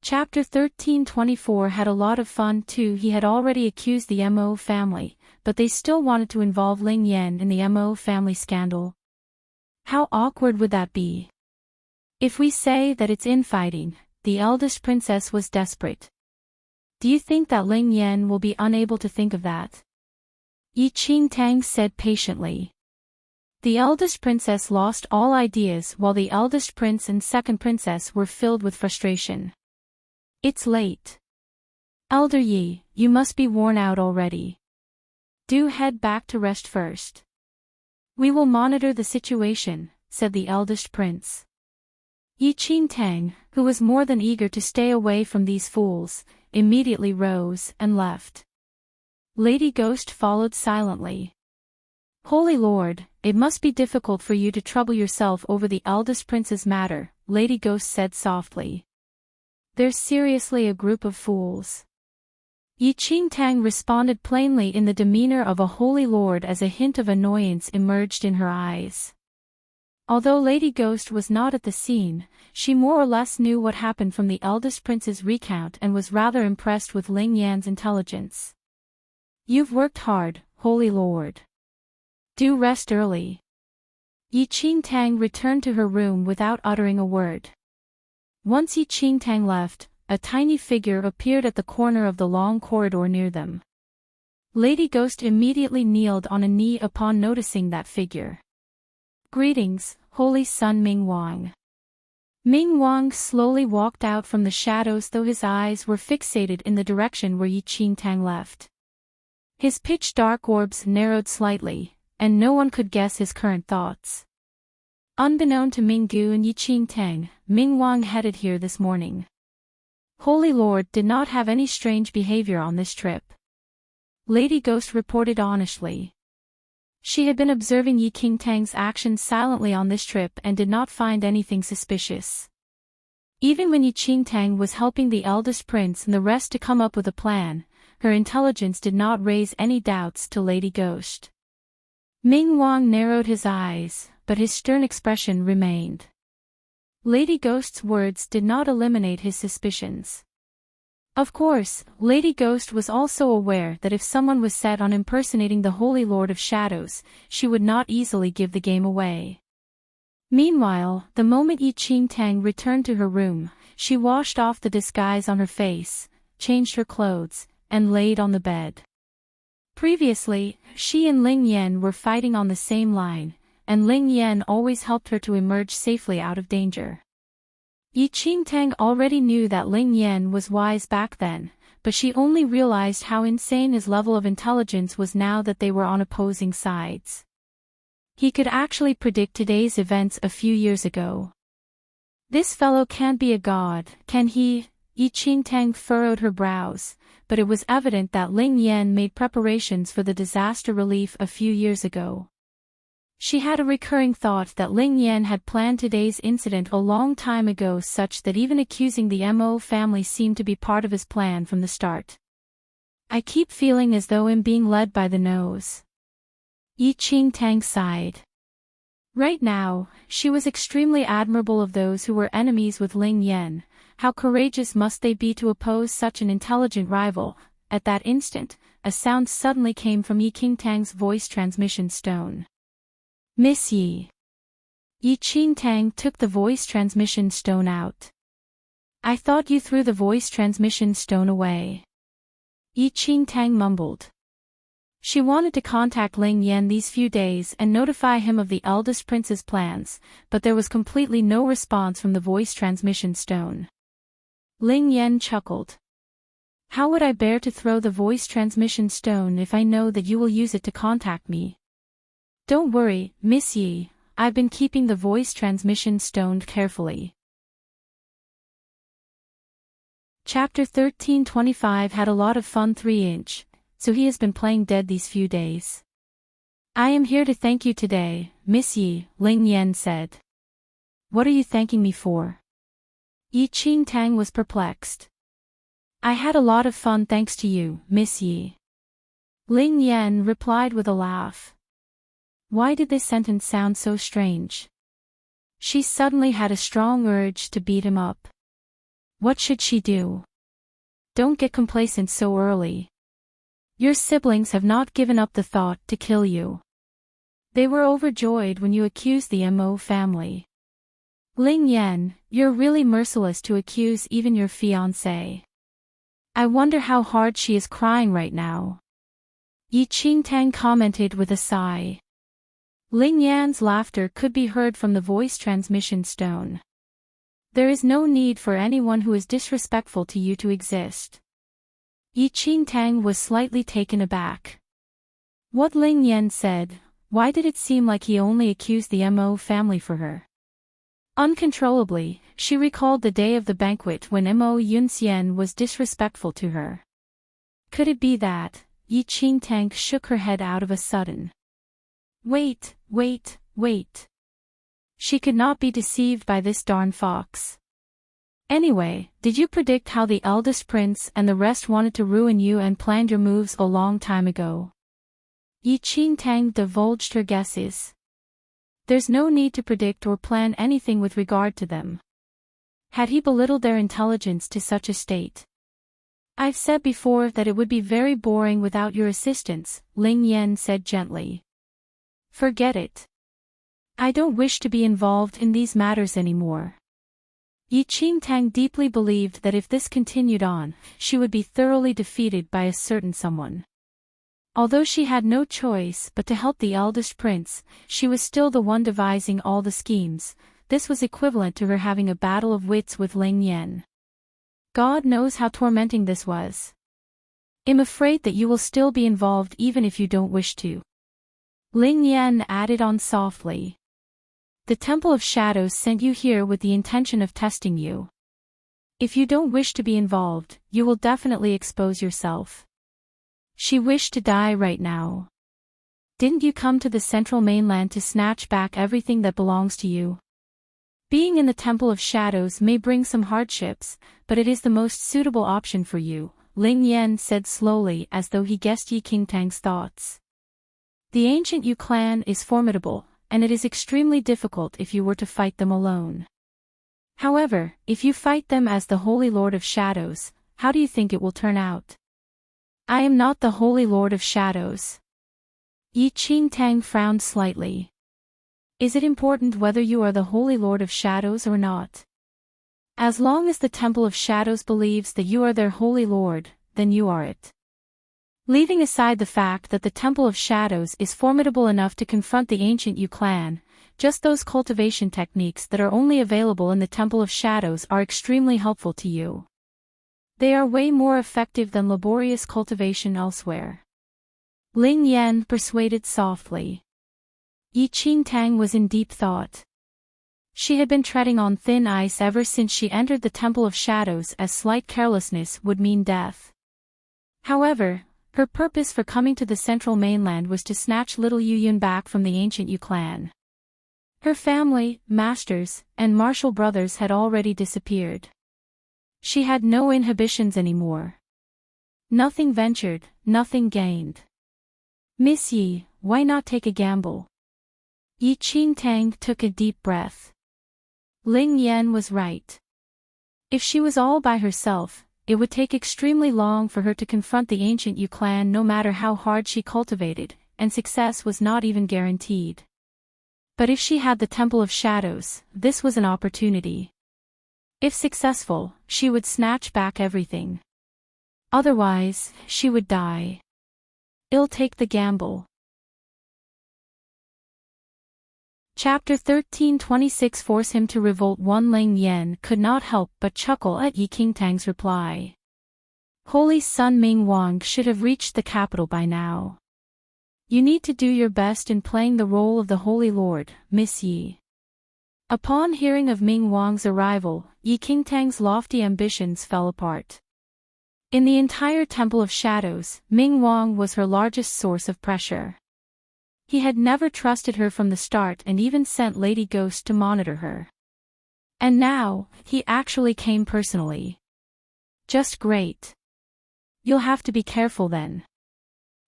Chapter 1324 had a lot of fun too. He had already accused the Mo family, but they still wanted to involve Ling Yan in the Mo family scandal. How awkward would that be? If we say that it's infighting, the eldest princess was desperate. Do you think that Ling Yan will be unable to think of that? Enchanting said patiently. The eldest princess lost all ideas while the eldest prince and second princess were filled with frustration. It's late. Elder Yi, you must be worn out already. Do head back to rest first. We will monitor the situation, said the eldest prince. Enchanting, who was more than eager to stay away from these fools, immediately rose and left. Lady Ghost followed silently. Holy Lord, it must be difficult for you to trouble yourself over the eldest prince's matter, Lady Ghost said softly. They're seriously a group of fools. Enchanting responded plainly in the demeanor of a holy lord as a hint of annoyance emerged in her eyes. Although Lady Ghost was not at the scene, she more or less knew what happened from the eldest prince's recount and was rather impressed with Ling Yan's intelligence. You've worked hard, holy lord. Do rest early. Enchanting returned to her room without uttering a word. Once Enchanting left, a tiny figure appeared at the corner of the long corridor near them. Lady Ghost immediately kneeled on a knee upon noticing that figure. Greetings, Holy Son Ming Wang. Ming Wang slowly walked out from the shadows though his eyes were fixated in the direction where Enchanting left. His pitch-dark orbs narrowed slightly, and no one could guess his current thoughts. Unbeknown to Minggu and Enchanting, Ming Wang headed here this morning. Holy Lord did not have any strange behavior on this trip. Lady Ghost reported honestly. She had been observing Enchanting's actions silently on this trip and did not find anything suspicious. Even when Enchanting was helping the eldest prince and the rest to come up with a plan, her intelligence did not raise any doubts to Lady Ghost. Ming Wang narrowed his eyes, but his stern expression remained. Lady Ghost's words did not eliminate his suspicions. Of course, Lady Ghost was also aware that if someone was set on impersonating the Holy Lord of Shadows, she would not easily give the game away. Meanwhile, the moment Enchanting returned to her room, she washed off the disguise on her face, changed her clothes, and laid on the bed. Previously, she and Ling Yan were fighting on the same line, and Ling Yan always helped her to emerge safely out of danger. Enchanting already knew that Ling Yan was wise back then, but she only realized how insane his level of intelligence was now that they were on opposing sides. He could actually predict today's events a few years ago. This fellow can't be a god, can he? Enchanting furrowed her brows, but it was evident that Ling Yan made preparations for the disaster relief a few years ago. She had a recurring thought that Ling Yan had planned today's incident a long time ago such that even accusing the Mo family seemed to be part of his plan from the start. I keep feeling as though I'm being led by the nose. Enchanting sighed. Right now, she was extremely admirable of those who were enemies with Ling Yan. How courageous must they be to oppose such an intelligent rival? At that instant, a sound suddenly came from Enchanting's voice transmission stone. Miss Yi. Enchanting took the voice transmission stone out. I thought you threw the voice transmission stone away. Enchanting mumbled. She wanted to contact Ling Yan these few days and notify him of the eldest prince's plans, but there was completely no response from the voice transmission stone. Ling Yan chuckled. How would I bear to throw the voice transmission stone if I know that you will use it to contact me? Don't worry, Miss Yi, I've been keeping the voice transmission stone carefully. Chapter 1325 had a lot of fun 3-inch, so he has been playing dead these few days. I am here to thank you today, Miss Yi, Ling Yan said. What are you thanking me for? Enchanting was perplexed. I had a lot of fun thanks to you, Miss Yi. Ling Yan replied with a laugh. Why did this sentence sound so strange? She suddenly had a strong urge to beat him up. What should she do? Don't get complacent so early. Your siblings have not given up the thought to kill you. They were overjoyed when you accused the Mo family. Ling Yan, you're really merciless to accuse even your fiancé. I wonder how hard she is crying right now. Yi Qingtang commented with a sigh. Ling Yan's laughter could be heard from the voice transmission stone. There is no need for anyone who is disrespectful to you to exist. Yi Qingtang was slightly taken aback. What Ling Yan said, why did it seem like he only accused the Mo family for her? Uncontrollably, she recalled the day of the banquet when Mo Yunxian was disrespectful to her. Could it be that? Yi Qingtang shook her head out of a sudden. Wait. She could not be deceived by this darn fox. Anyway, did you predict how the eldest prince and the rest wanted to ruin you and planned your moves a long time ago? Yi Qingtang divulged her guesses. There's no need to predict or plan anything with regard to them. Had he belittled their intelligence to such a state? I've said before that it would be very boring without your assistance, Ling Yan said gently. Forget it. I don't wish to be involved in these matters anymore. Yi Qingtang deeply believed that if this continued on, she would be thoroughly defeated by a certain someone. Although she had no choice but to help the eldest prince, she was still the one devising all the schemes. This was equivalent to her having a battle of wits with Ling Yan. God knows how tormenting this was. I'm afraid that you will still be involved even if you don't wish to. Ling Yan added on softly. The Temple of Shadows sent you here with the intention of testing you. If you don't wish to be involved, you will definitely expose yourself. She wished to die right now. Didn't you come to the central mainland to snatch back everything that belongs to you? Being in the Temple of Shadows may bring some hardships, but it is the most suitable option for you, Ling Yan said slowly as though he guessed Yi Qingtang's thoughts. The ancient Yu clan is formidable, and it is extremely difficult if you were to fight them alone. However, if you fight them as the Holy Lord of Shadows, how do you think it will turn out? I am not the Holy Lord of Shadows. Yi Qingtang frowned slightly. Is it important whether you are the Holy Lord of Shadows or not? As long as the Temple of Shadows believes that you are their Holy Lord, then you are it. Leaving aside the fact that the Temple of Shadows is formidable enough to confront the ancient Yu clan, just those cultivation techniques that are only available in the Temple of Shadows are extremely helpful to you. They are way more effective than laborious cultivation elsewhere. Ling Yan persuaded softly. Yi Qingtang was in deep thought. She had been treading on thin ice ever since she entered the Temple of Shadows, as slight carelessness would mean death. However, her purpose for coming to the central mainland was to snatch little Yu Yun back from the ancient Yu clan. Her family, masters, and martial brothers had already disappeared. She had no inhibitions anymore. Nothing ventured, nothing gained. Miss Yi, why not take a gamble? Yi Qingtang took a deep breath. Ling Yan was right. If she was all by herself, it would take extremely long for her to confront the ancient Yu clan no matter how hard she cultivated, and success was not even guaranteed. But if she had the Temple of Shadows, this was an opportunity. If successful, she would snatch back everything. Otherwise, she would die. I'll take the gamble. Chapter 1326 Force him to revolt. Ling Yan could not help but chuckle at Yi Qingtang's reply. Holy Sun Ming Wang should have reached the capital by now. You need to do your best in playing the role of the Holy Lord, Miss Yi. Upon hearing of Ming Wang's arrival, Yi Qingtang's lofty ambitions fell apart. In the entire Temple of Shadows, Ming Wang was her largest source of pressure. He had never trusted her from the start and even sent Lady Ghost to monitor her. And now, he actually came personally. Just great. You'll have to be careful then.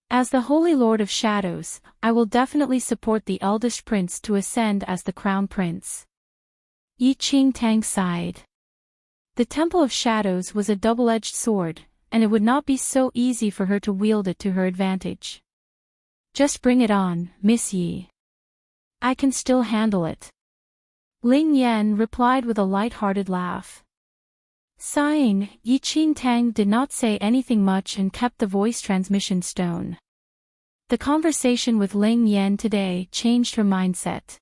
As the Holy Lord of Shadows, I will definitely support the eldest prince to ascend as the crown prince. Yi Qingtang sighed. The Temple of Shadows was a double-edged sword, and it would not be so easy for her to wield it to her advantage. Just bring it on, Miss Yi. I can still handle it. Ling Yan replied with a light-hearted laugh. Sighing, Enchanting did not say anything much and kept the voice transmission stone. The conversation with Ling Yan today changed her mindset.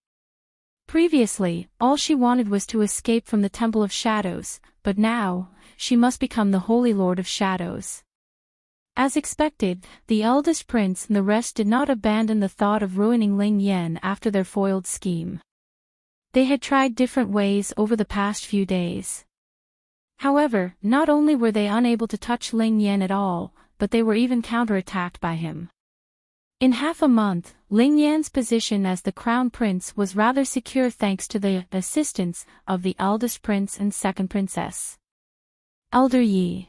Previously, all she wanted was to escape from the Temple of Shadows, but now, she must become the Holy Lord of Shadows. As expected, the eldest prince and the rest did not abandon the thought of ruining Ling Yan after their foiled scheme. They had tried different ways over the past few days. However, not only were they unable to touch Ling Yan at all, but they were even counterattacked by him. In half a month, Ling Yan's position as the crown prince was rather secure thanks to the assistance of the eldest prince and second princess. Elder Yi.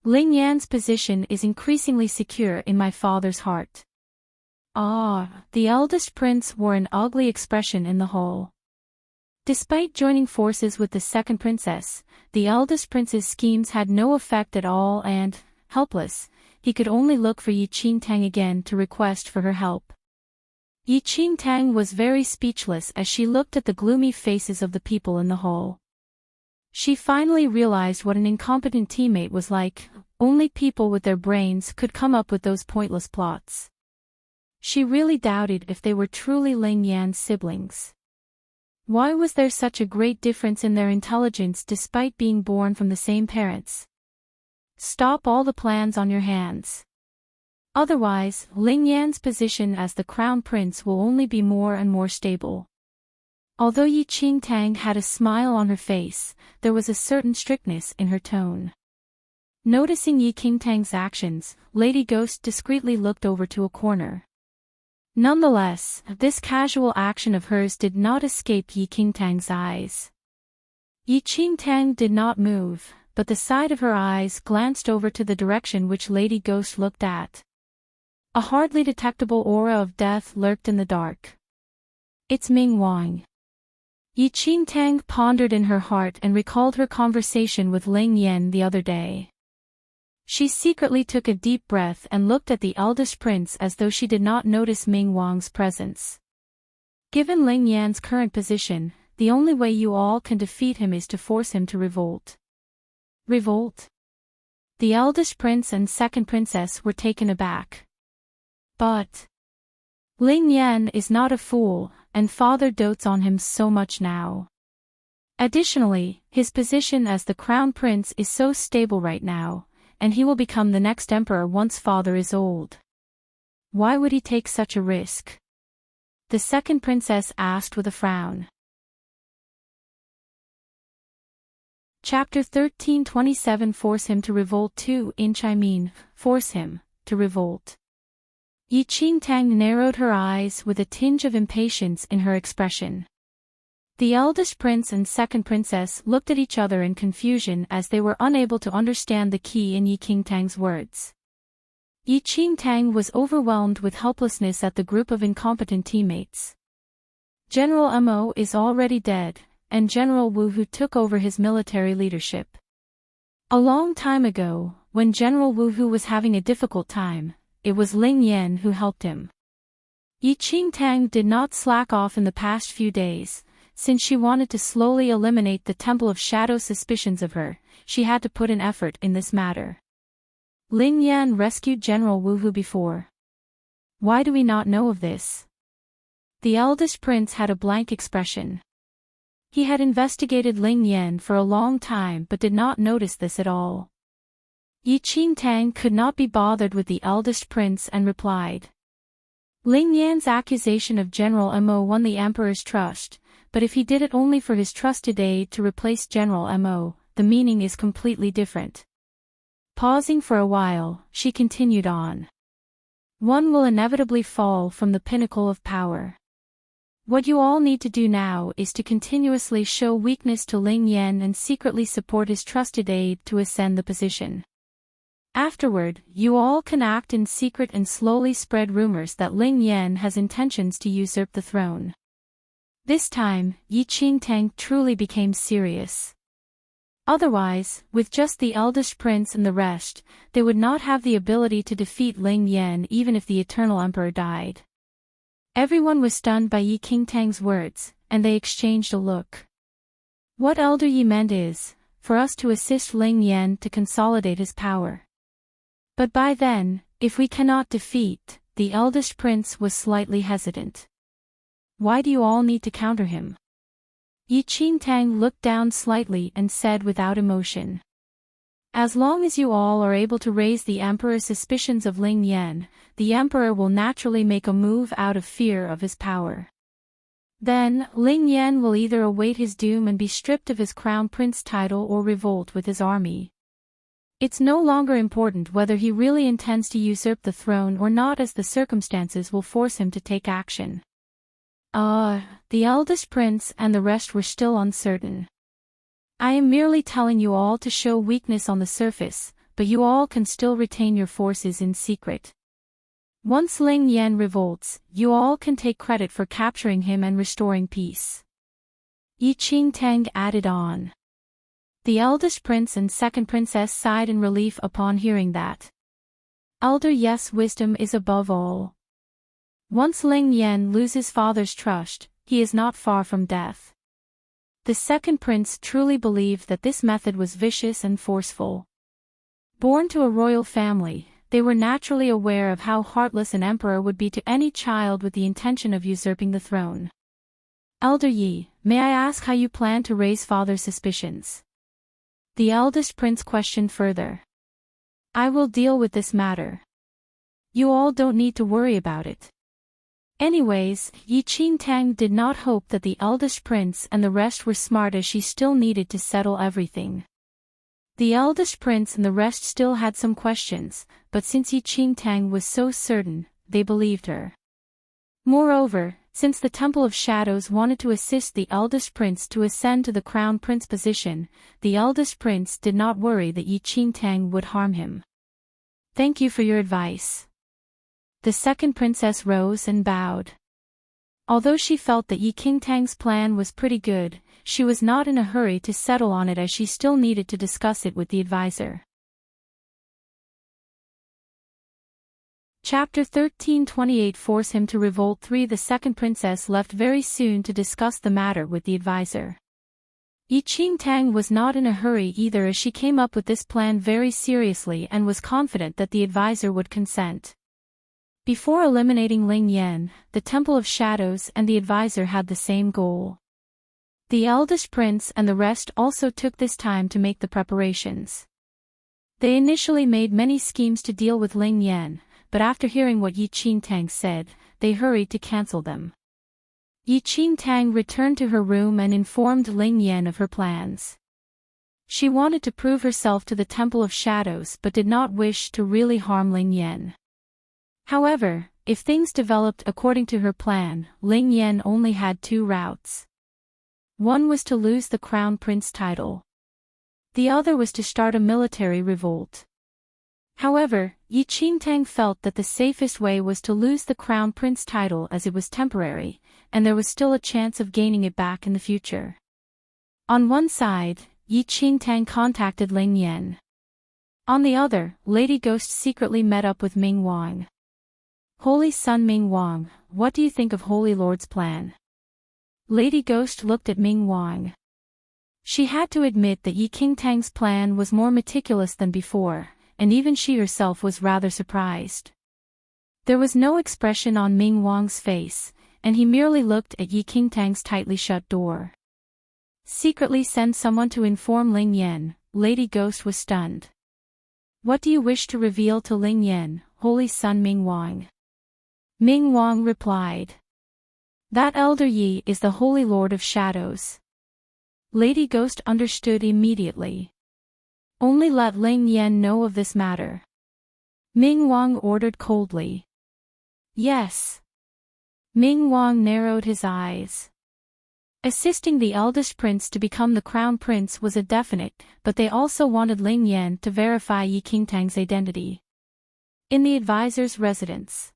Ling Yan's position is increasingly secure in my father's heart. Ah, the eldest prince wore an ugly expression in the hall. Despite joining forces with the second princess, the eldest prince's schemes had no effect at all and, helpless, he could only look for Enchanting again to request for her help. Enchanting was very speechless as she looked at the gloomy faces of the people in the hall. She finally realized what an incompetent teammate was like. Only people with their brains could come up with those pointless plots. She really doubted if they were truly Ling Yan's siblings. Why was there such a great difference in their intelligence despite being born from the same parents? Stop all the plans on your hands. Otherwise, Ling Yan's position as the crown prince will only be more and more stable. Although Enchanting had a smile on her face, there was a certain strictness in her tone. Noticing Enchanting's actions, Lady Ghost discreetly looked over to a corner. Nonetheless, this casual action of hers did not escape Enchanting's eyes. Enchanting did not move, but the side of her eyes glanced over to the direction which Lady Ghost looked at. A hardly detectable aura of death lurked in the dark. It's Ming Wang. Enchanting pondered in her heart and recalled her conversation with Ling Yan the other day. She secretly took a deep breath and looked at the eldest prince as though she did not notice Ming Wang's presence. Given Ling Yan's current position, the only way you all can defeat him is to force him to revolt. Revolt? The eldest prince and second princess were taken aback. But Ling Yan is not a fool, and father dotes on him so much now. Additionally, his position as the crown prince is so stable right now, and he will become the next emperor once father is old. Why would he take such a risk? The second princess asked with a frown. Chapter 1327 Force him to revolt 2 Force him to revolt. Enchanting narrowed her eyes with a tinge of impatience in her expression. The eldest prince and second princess looked at each other in confusion as they were unable to understand the key in Enchanting's words. Enchanting was overwhelmed with helplessness at the group of incompetent teammates. General Mo is already dead, and General Wu who took over his military leadership. A long time ago, when General Wu who was having a difficult time, it was Ling Yan who helped him. Enchanting did not slack off in the past few days. Since she wanted to slowly eliminate the Temple of Shadow suspicions of her, she had to put an effort in this matter. Ling Yan rescued General Wu Hu before. Why do we not know of this? The eldest prince had a blank expression. He had investigated Ling Yan for a long time but did not notice this at all. Enchanting could not be bothered with the eldest prince and replied. Ling Yan's accusation of General Mo won the Emperor's trust, but if he did it only for his trusted aide to replace General Mo, the meaning is completely different. Pausing for a while, she continued on. One will inevitably fall from the pinnacle of power. What you all need to do now is to continuously show weakness to Ling Yan and secretly support his trusted aide to ascend the position. Afterward, you all can act in secret and slowly spread rumors that Ling Yan has intentions to usurp the throne. This time, Enchanting truly became serious. Otherwise, with just the eldest prince and the rest, they would not have the ability to defeat Ling Yan even if the Eternal Emperor died. Everyone was stunned by Yi Qingtang's words, and they exchanged a look. What Elder Yi meant is, for us to assist Ling Yan to consolidate his power. But by then, if we cannot defeat, the eldest prince was slightly hesitant. Why do you all need to counter him? Yi Qingtang looked down slightly and said without emotion. As long as you all are able to raise the Emperor's suspicions of Ling Yan, the Emperor will naturally make a move out of fear of his power. Then, Ling Yan will either await his doom and be stripped of his crown prince title or revolt with his army. It's no longer important whether he really intends to usurp the throne or not, as the circumstances will force him to take action. The eldest prince and the rest were still uncertain. I am merely telling you all to show weakness on the surface, but you all can still retain your forces in secret. Once Ling Yan revolts, you all can take credit for capturing him and restoring peace. Yi Qingtang added on. The eldest prince and second princess sighed in relief upon hearing that. Elder Yes, wisdom is above all. Once Ling Yan loses father's trust, he is not far from death. The second prince truly believed that this method was vicious and forceful. Born to a royal family, they were naturally aware of how heartless an emperor would be to any child with the intention of usurping the throne. Elder Yi, may I ask how you plan to raise father's suspicions? The eldest prince questioned further. I will deal with this matter. You all don't need to worry about it. Anyways, Yi Qingtang did not hope that the eldest prince and the rest were smart, as she still needed to settle everything. The eldest prince and the rest still had some questions, but since Yi Qingtang was so certain, they believed her. Moreover, since the Temple of Shadows wanted to assist the eldest prince to ascend to the crown prince position, the eldest prince did not worry that Yi Qingtang would harm him. Thank you for your advice. The second princess rose and bowed. Although she felt that Yi Qingtang's plan was pretty good, she was not in a hurry to settle on it, as she still needed to discuss it with the advisor. Chapter 13:28 Force him to revolt 3. The second princess left very soon to discuss the matter with the advisor. Yi Qingtang was not in a hurry either, as she came up with this plan very seriously and was confident that the advisor would consent. Before eliminating Ling Yan, the Temple of Shadows and the advisor had the same goal. The eldest prince and the rest also took this time to make the preparations. They initially made many schemes to deal with Ling Yan, but after hearing what Yi Qingtang said, they hurried to cancel them. Yi Qingtang returned to her room and informed Ling Yan of her plans. She wanted to prove herself to the Temple of Shadows but did not wish to really harm Ling Yan. However, if things developed according to her plan, Ling Yan only had two routes. One was to lose the crown prince title. The other was to start a military revolt. However, Yi Qingtang felt that the safest way was to lose the crown prince title, as it was temporary, and there was still a chance of gaining it back in the future. On one side, Yi Qingtang contacted Ling Yan. On the other, Lady Ghost secretly met up with Ming Wang. Holy Son Ming Wang, what do you think of Holy Lord's plan? Lady Ghost looked at Ming Wang. She had to admit that Yi Qingtang's plan was more meticulous than before, and even she herself was rather surprised. There was no expression on Ming Wang's face, and he merely looked at Yi Qingtang's tightly shut door. Secretly send someone to inform Ling Yan, Lady Ghost was stunned. What do you wish to reveal to Ling Yan, Holy Son Ming Wang? Ming Wang replied. That Elder Yi is the Holy Lord of Shadows. Lady Ghost understood immediately. Only let Ling Yan know of this matter. Ming Wang ordered coldly. Yes. Ming Wang narrowed his eyes. Assisting the eldest prince to become the crown prince was a definite, but they also wanted Ling Yan to verify Yi Qingtang's identity. In the advisor's residence.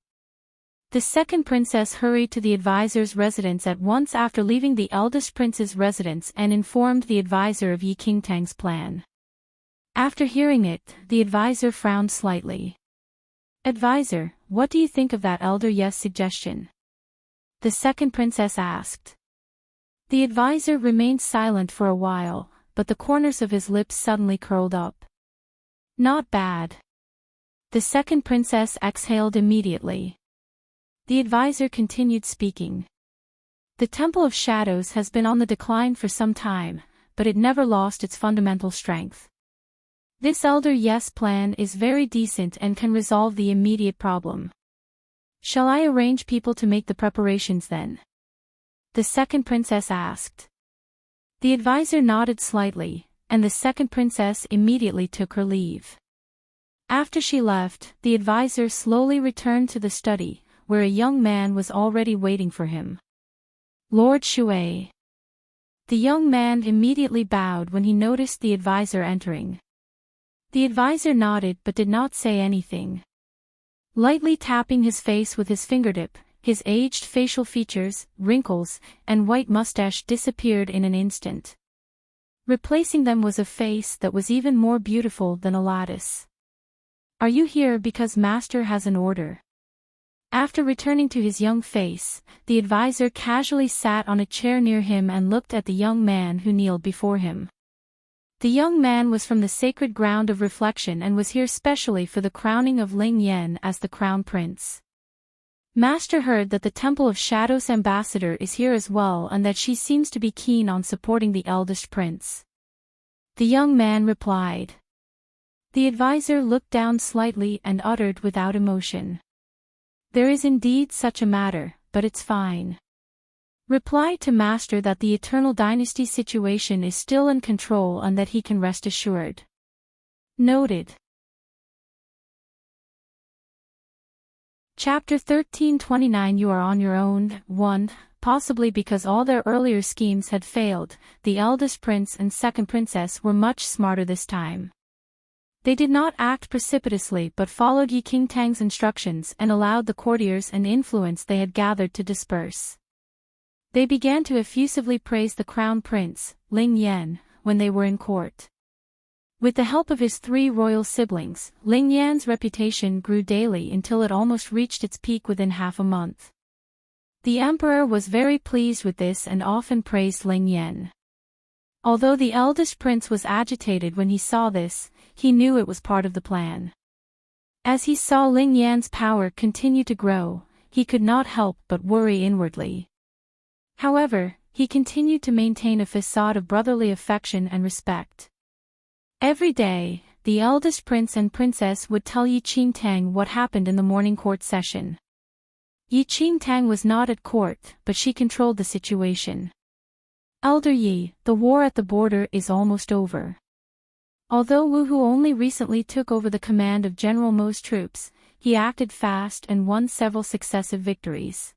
The second princess hurried to the advisor's residence at once after leaving the eldest prince's residence and informed the advisor of Yi Qingtang's plan. After hearing it, the advisor frowned slightly. "Advisor, what do you think of that elder Ye's suggestion?" the second princess asked. The advisor remained silent for a while, but the corners of his lips suddenly curled up. "Not bad." The second princess exhaled immediately. The advisor continued speaking. "The Temple of Shadows has been on the decline for some time, but it never lost its fundamental strength. This elder Ye's plan is very decent and can resolve the immediate problem. Shall I arrange people to make the preparations then?" the second princess asked. The advisor nodded slightly, and the second princess immediately took her leave. After she left, the advisor slowly returned to the study, where a young man was already waiting for him. "Lord Shui." The young man immediately bowed when he noticed the advisor entering. The advisor nodded but did not say anything. Lightly tapping his face with his fingertip, his aged facial features, wrinkles, and white mustache disappeared in an instant. Replacing them was a face that was even more beautiful than a lattice. "Are you here because Master has an order?" After returning to his young face, the advisor casually sat on a chair near him and looked at the young man who kneeled before him. The young man was from the sacred ground of reflection and was here specially for the crowning of Ling Yan as the crown prince. "Master heard that the Temple of Shadows ambassador is here as well and that she seems to be keen on supporting the eldest prince," the young man replied. The advisor looked down slightly and uttered without emotion, "There is indeed such a matter, but it's fine. Reply to Master that the Eternal Dynasty situation is still in control and that he can rest assured." Noted. Chapter 1329 You are on your own. 1. Possibly because all their earlier schemes had failed, the eldest prince and second princess were much smarter this time. They did not act precipitously but followed Yi Qingtang's instructions and allowed the courtiers and influence they had gathered to disperse. They began to effusively praise the crown prince, Ling Yan, when they were in court. With the help of his 3 royal siblings, Ling Yan's reputation grew daily until it almost reached its peak within half a month. The emperor was very pleased with this and often praised Ling Yan. Although the eldest prince was agitated when he saw this, he knew it was part of the plan. As he saw Ling Yan's power continue to grow, he could not help but worry inwardly. However, he continued to maintain a facade of brotherly affection and respect. Every day, the eldest prince and princess would tell Yi Qingtang what happened in the morning court session. Yi Qingtang was not at court, but she controlled the situation. "Elder Yi, the war at the border is almost over." Although Wu Hu only recently took over the command of General Mo's troops, he acted fast and won several successive victories.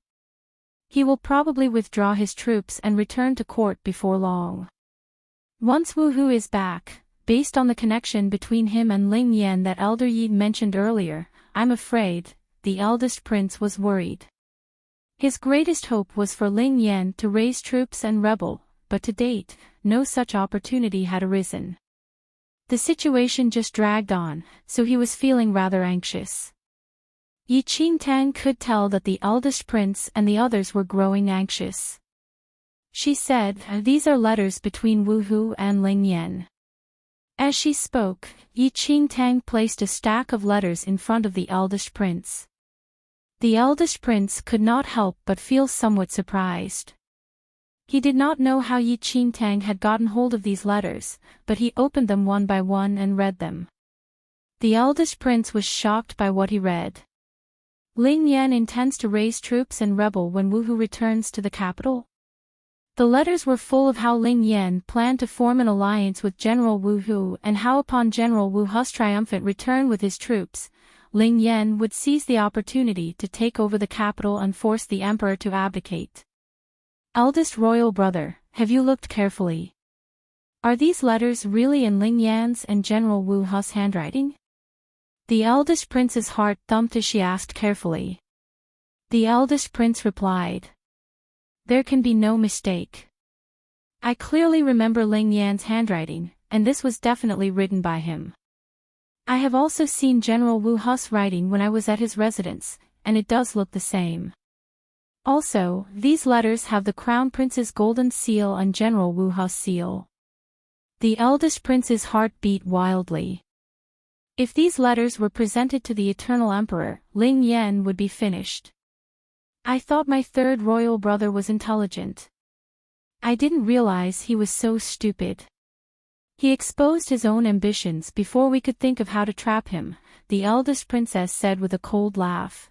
He will probably withdraw his troops and return to court before long. Once Wu Hu is back, based on the connection between him and Ling Yan that Elder Yi mentioned earlier, I'm afraid, the eldest prince was worried. His greatest hope was for Ling Yan to raise troops and rebel, but to date, no such opportunity had arisen. The situation just dragged on, so he was feeling rather anxious. Yi Qingtang could tell that the eldest prince and the others were growing anxious. She said, "These are letters between Wu Hu and Ling Yan." As she spoke, Yi Qingtang placed a stack of letters in front of the eldest prince. The eldest prince could not help but feel somewhat surprised. He did not know how Yi Qingtang had gotten hold of these letters, but he opened them one by one and read them. The eldest prince was shocked by what he read. Ling Yan intends to raise troops and rebel when Wu Hu returns to the capital? The letters were full of how Ling Yan planned to form an alliance with General Wu Hu and how upon General Wu Hu's triumphant return with his troops, Ling Yan would seize the opportunity to take over the capital and force the emperor to abdicate. Eldest royal brother, have you looked carefully? Are these letters really in Ling Yan's and General Wu Hu's handwriting? The eldest prince's heart thumped as she asked carefully. The eldest prince replied. There can be no mistake. I clearly remember Ling Yan's handwriting, and this was definitely written by him. I have also seen General Wu Hu's writing when I was at his residence, and it does look the same. Also, these letters have the Crown Prince's golden seal and General Wu Hu's seal. The eldest prince's heart beat wildly. If these letters were presented to the Eternal Emperor, Ling Yan would be finished. I thought my third royal brother was intelligent. I didn't realize he was so stupid. He exposed his own ambitions before we could think of how to trap him, the eldest princess said with a cold laugh.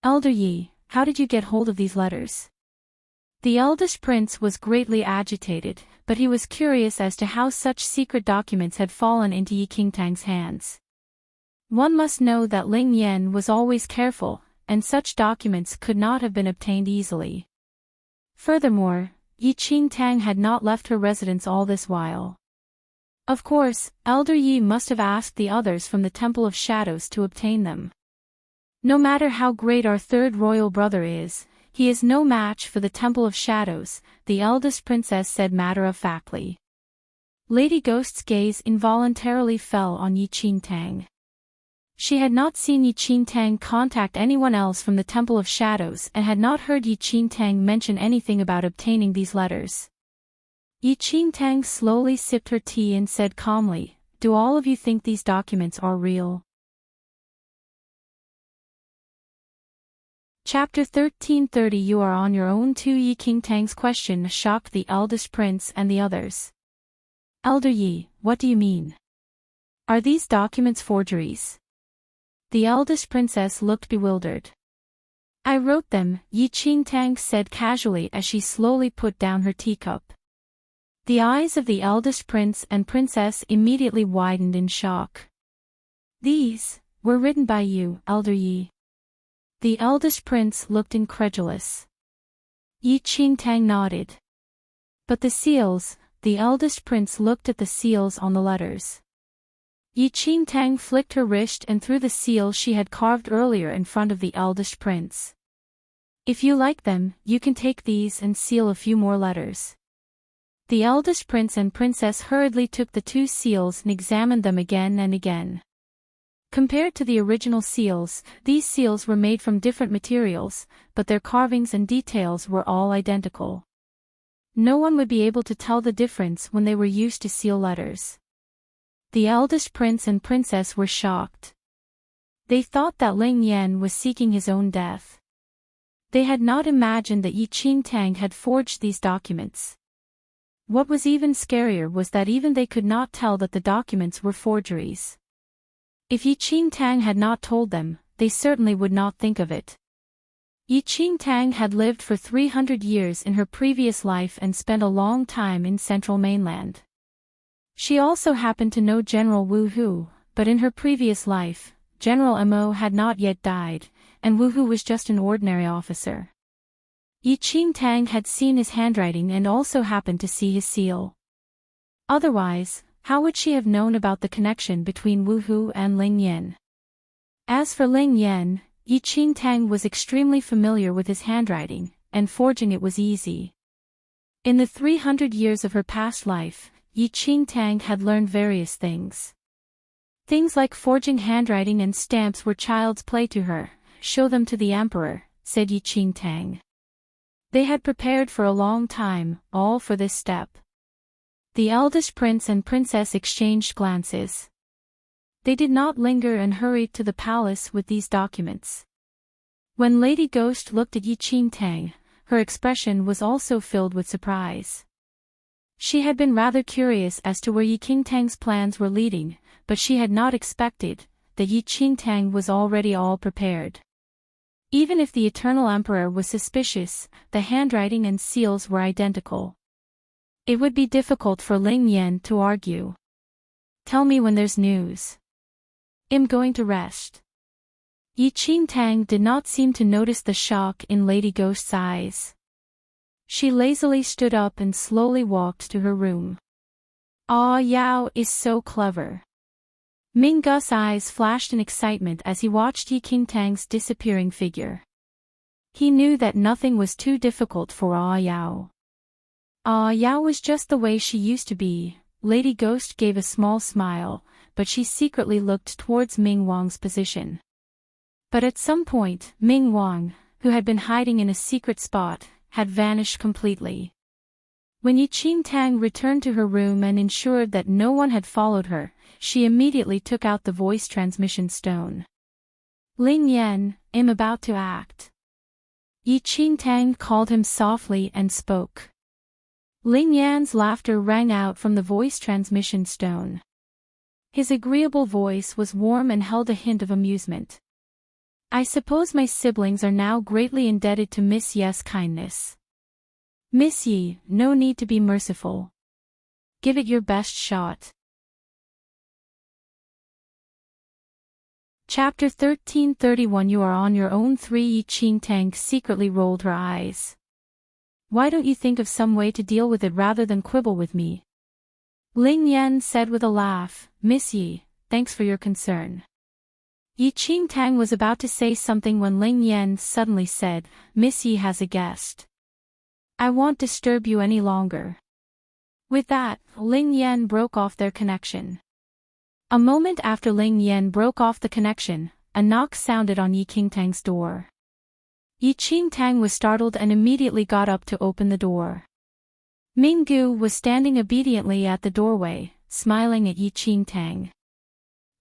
Elder Yi, how did you get hold of these letters? The eldest prince was greatly agitated, but he was curious as to how such secret documents had fallen into Yi Qingtang's hands. One must know that Ling Yan was always careful, and such documents could not have been obtained easily. Furthermore, Yi Qingtang had not left her residence all this while. Of course, Elder Yi must have asked the others from the Temple of Shadows to obtain them. No matter how great our third royal brother is, he is no match for the Temple of Shadows, the eldest princess said matter-of-factly. Lady Ghost's gaze involuntarily fell on Yi Qingtang. She had not seen Yi Qingtang contact anyone else from the Temple of Shadows and had not heard Yi Qingtang mention anything about obtaining these letters. Yi Qingtang slowly sipped her tea and said calmly, "Do all of you think these documents are real?" Chapter 1330 You are on your own too. Yi Qingtang's question shocked the eldest prince and the others. Elder Yi, what do you mean? Are these documents forgeries? The eldest princess looked bewildered. I wrote them, Yi Qingtang said casually as she slowly put down her teacup. The eyes of the eldest prince and princess immediately widened in shock. These were written by you, Elder Yi. The eldest prince looked incredulous. Yi Qingtang nodded. But the seals, the eldest prince looked at the seals on the letters. Yi Qingtang flicked her wrist and threw the seal she had carved earlier in front of the eldest prince. If you like them, you can take these and seal a few more letters. The eldest prince and princess hurriedly took the two seals and examined them again and again. Compared to the original seals, these seals were made from different materials, but their carvings and details were all identical. No one would be able to tell the difference when they were used to seal letters. The eldest prince and princess were shocked. They thought that Ling Yan was seeking his own death. They had not imagined that Yi Qingtang had forged these documents. What was even scarier was that even they could not tell that the documents were forgeries. If Yi Qingtang had not told them, they certainly would not think of it. Yi Qingtang had lived for 300 years in her previous life and spent a long time in central mainland. She also happened to know General Wu Hu, but in her previous life, General Mo had not yet died, and Wu Hu was just an ordinary officer. Yi Qingtang had seen his handwriting and also happened to see his seal. Otherwise, how would she have known about the connection between Wu Hu and Ling Yan? As for Ling Yan, Yi Qingtang was extremely familiar with his handwriting, and forging it was easy. In the 300 years of her past life, Yi Qingtang had learned various things. Things like forging handwriting and stamps were child's play to her. Show them to the emperor, said Yi Qingtang. They had prepared for a long time, all for this step. The eldest prince and princess exchanged glances. They did not linger and hurried to the palace with these documents. When Lady Ghost looked at Yi Qingtang, her expression was also filled with surprise. She had been rather curious as to where Yi Qingtang's plans were leading, but she had not expected that Yi Qingtang was already all prepared. Even if the Eternal Emperor was suspicious, the handwriting and seals were identical. It would be difficult for Ling Yan to argue. Tell me when there's news. I'm going to rest. Yi Qingtang did not seem to notice the shock in Lady Ghost's eyes. She lazily stood up and slowly walked to her room. Ah, Yao is so clever. Ming Gu's eyes flashed in excitement as he watched Yi Qingtang's disappearing figure. He knew that nothing was too difficult for Ah Yao. Ah Yao was just the way she used to be. Lady Ghost gave a small smile, but she secretly looked towards Ming Wang's position. But at some point, Ming Wang, who had been hiding in a secret spot, had vanished completely. When Enchanting returned to her room and ensured that no one had followed her, she immediately took out the voice transmission stone. Ling Yan, I'm about to act. Enchanting called him softly and spoke. Ling Yan's laughter rang out from the voice transmission stone. His agreeable voice was warm and held a hint of amusement. I suppose my siblings are now greatly indebted to Miss Ye's kindness. Miss Yi, no need to be merciful. Give it your best shot. Chapter 1331 You are on your own. 3 Yi Qingtang secretly rolled her eyes. Why don't you think of some way to deal with it rather than quibble with me? Ling Yan said with a laugh, Miss Yi, thanks for your concern. Yi Qingtang was about to say something when Ling Yan suddenly said, Miss Yi has a guest. I won't disturb you any longer. With that, Ling Yan broke off their connection. A moment after Ling Yan broke off the connection, a knock sounded on Yi Qingtang's door. Yi Qingtang was startled and immediately got up to open the door. Minggu was standing obediently at the doorway, smiling at Yi Qingtang.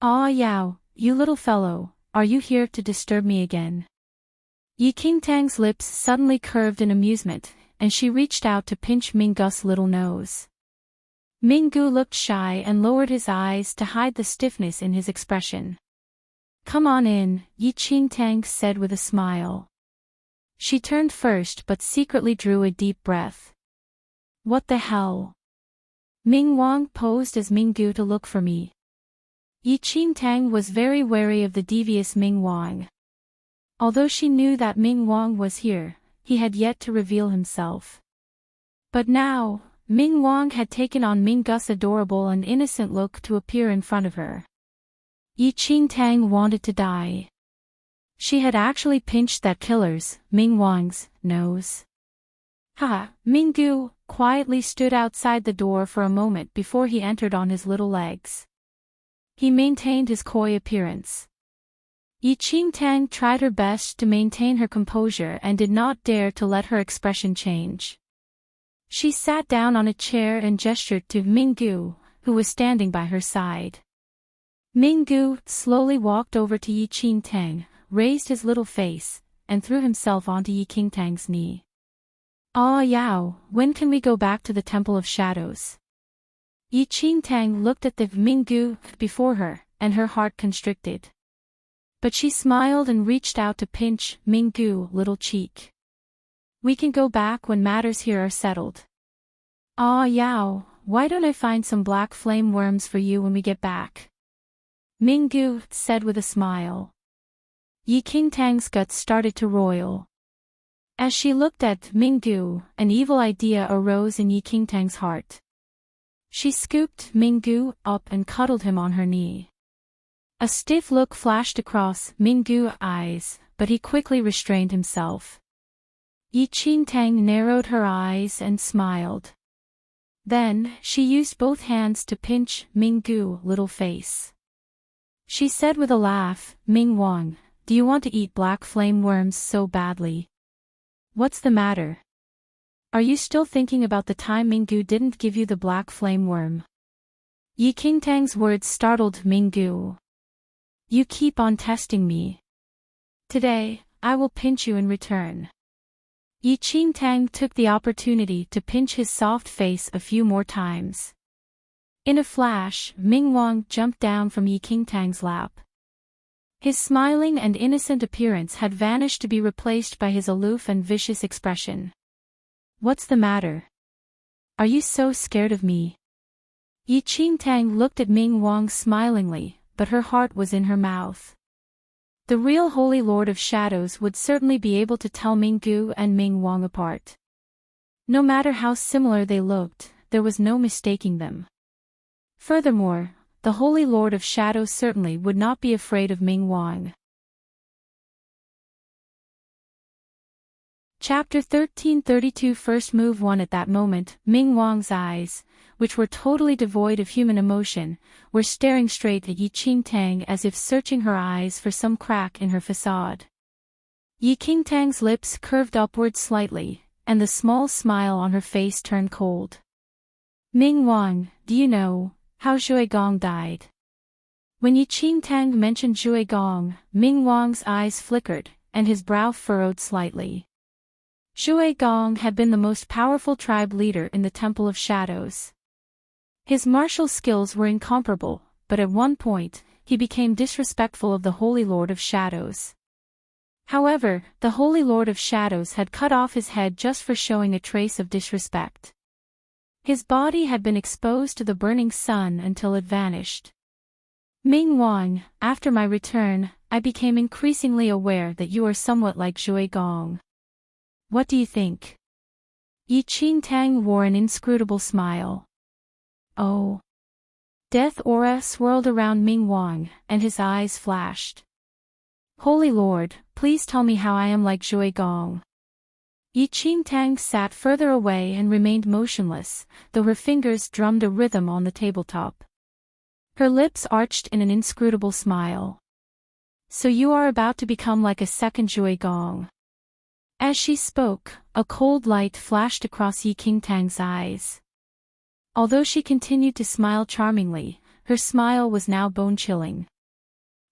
Ah Yao, you little fellow, are you here to disturb me again? Yi Qingtang's lips suddenly curved in amusement, and she reached out to pinch Minggu's little nose. Minggu looked shy and lowered his eyes to hide the stiffness in his expression. Come on in, Yi Qingtang said with a smile. She turned first but secretly drew a deep breath. What the hell? Ming Wang posed as Minggu to look for me. Yi Qingtang was very wary of the devious Ming Wang. Although she knew that Ming Wang was here, he had yet to reveal himself. But now, Ming Wang had taken on Minggu's adorable and innocent look to appear in front of her. Yi Qingtang wanted to die. She had actually pinched that killer's, Ming Wang's, nose. Ha! Minggu quietly stood outside the door for a moment before he entered on his little legs. He maintained his coy appearance. Yi Qingtang tried her best to maintain her composure and did not dare to let her expression change. She sat down on a chair and gestured to Minggu, who was standing by her side. Minggu slowly walked over to Yi Qingtang, raised his little face, and threw himself onto Yi Qingtang's knee. Ah Yao, when can we go back to the Temple of Shadows? Yi Qingtang looked at the Minggu before her, and her heart constricted. But she smiled and reached out to pinch Minggu's little cheek. We can go back when matters here are settled. Ah Yao, why don't I find some black flame worms for you when we get back? Minggu said with a smile. Yi Qingtang's guts started to roil. As she looked at Minggu, an evil idea arose in Yi Qingtang's heart. She scooped Minggu up and cuddled him on her knee. A stiff look flashed across Minggu's eyes, but he quickly restrained himself. Yi Qingtang narrowed her eyes and smiled. Then, she used both hands to pinch Minggu's little face. She said with a laugh, Ming Wang, do you want to eat black flame worms so badly? What's the matter? Are you still thinking about the time Minggu didn't give you the black flame worm? Yi Qingtang's words startled Minggu. You keep on testing me. Today, I will pinch you in return. Yi Qingtang took the opportunity to pinch his soft face a few more times. In a flash, Ming Wang jumped down from Yi Qingtang's lap. His smiling and innocent appearance had vanished to be replaced by his aloof and vicious expression. What's the matter? Are you so scared of me? Yi Qingtang looked at Ming Wang smilingly, but her heart was in her mouth. The real Holy Lord of Shadows would certainly be able to tell Minggu and Ming Wang apart. No matter how similar they looked, there was no mistaking them. Furthermore, the Holy Lord of Shadows certainly would not be afraid of Ming Wang. Chapter 1332 First Move 1 At that moment, Ming Wang's eyes, which were totally devoid of human emotion, were staring straight at Yi Qingtang as if searching her eyes for some crack in her facade. Yi Qingtang's lips curved upward slightly, and the small smile on her face turned cold. Ming Wang, do you know how Zhui Gong died? When Yi Qingtang mentioned Zhui Gong, Ming Wang's eyes flickered, and his brow furrowed slightly. Zhui Gong had been the most powerful tribe leader in the Temple of Shadows. His martial skills were incomparable, but at one point, he became disrespectful of the Holy Lord of Shadows. However, the Holy Lord of Shadows had cut off his head just for showing a trace of disrespect. His body had been exposed to the burning sun until it vanished. Ming Wang, after my return, I became increasingly aware that you are somewhat like Zhui Gong. What do you think? Yi Qingtang wore an inscrutable smile. Oh. Death aura swirled around Ming Wang, and his eyes flashed. Holy Lord, please tell me how I am like Zhui Gong. Yi Qingtang sat further away and remained motionless, though her fingers drummed a rhythm on the tabletop. Her lips arched in an inscrutable smile. So you are about to become like a second Zhui Gong. As she spoke, a cold light flashed across Yi Qingtang's eyes. Although she continued to smile charmingly, her smile was now bone-chilling.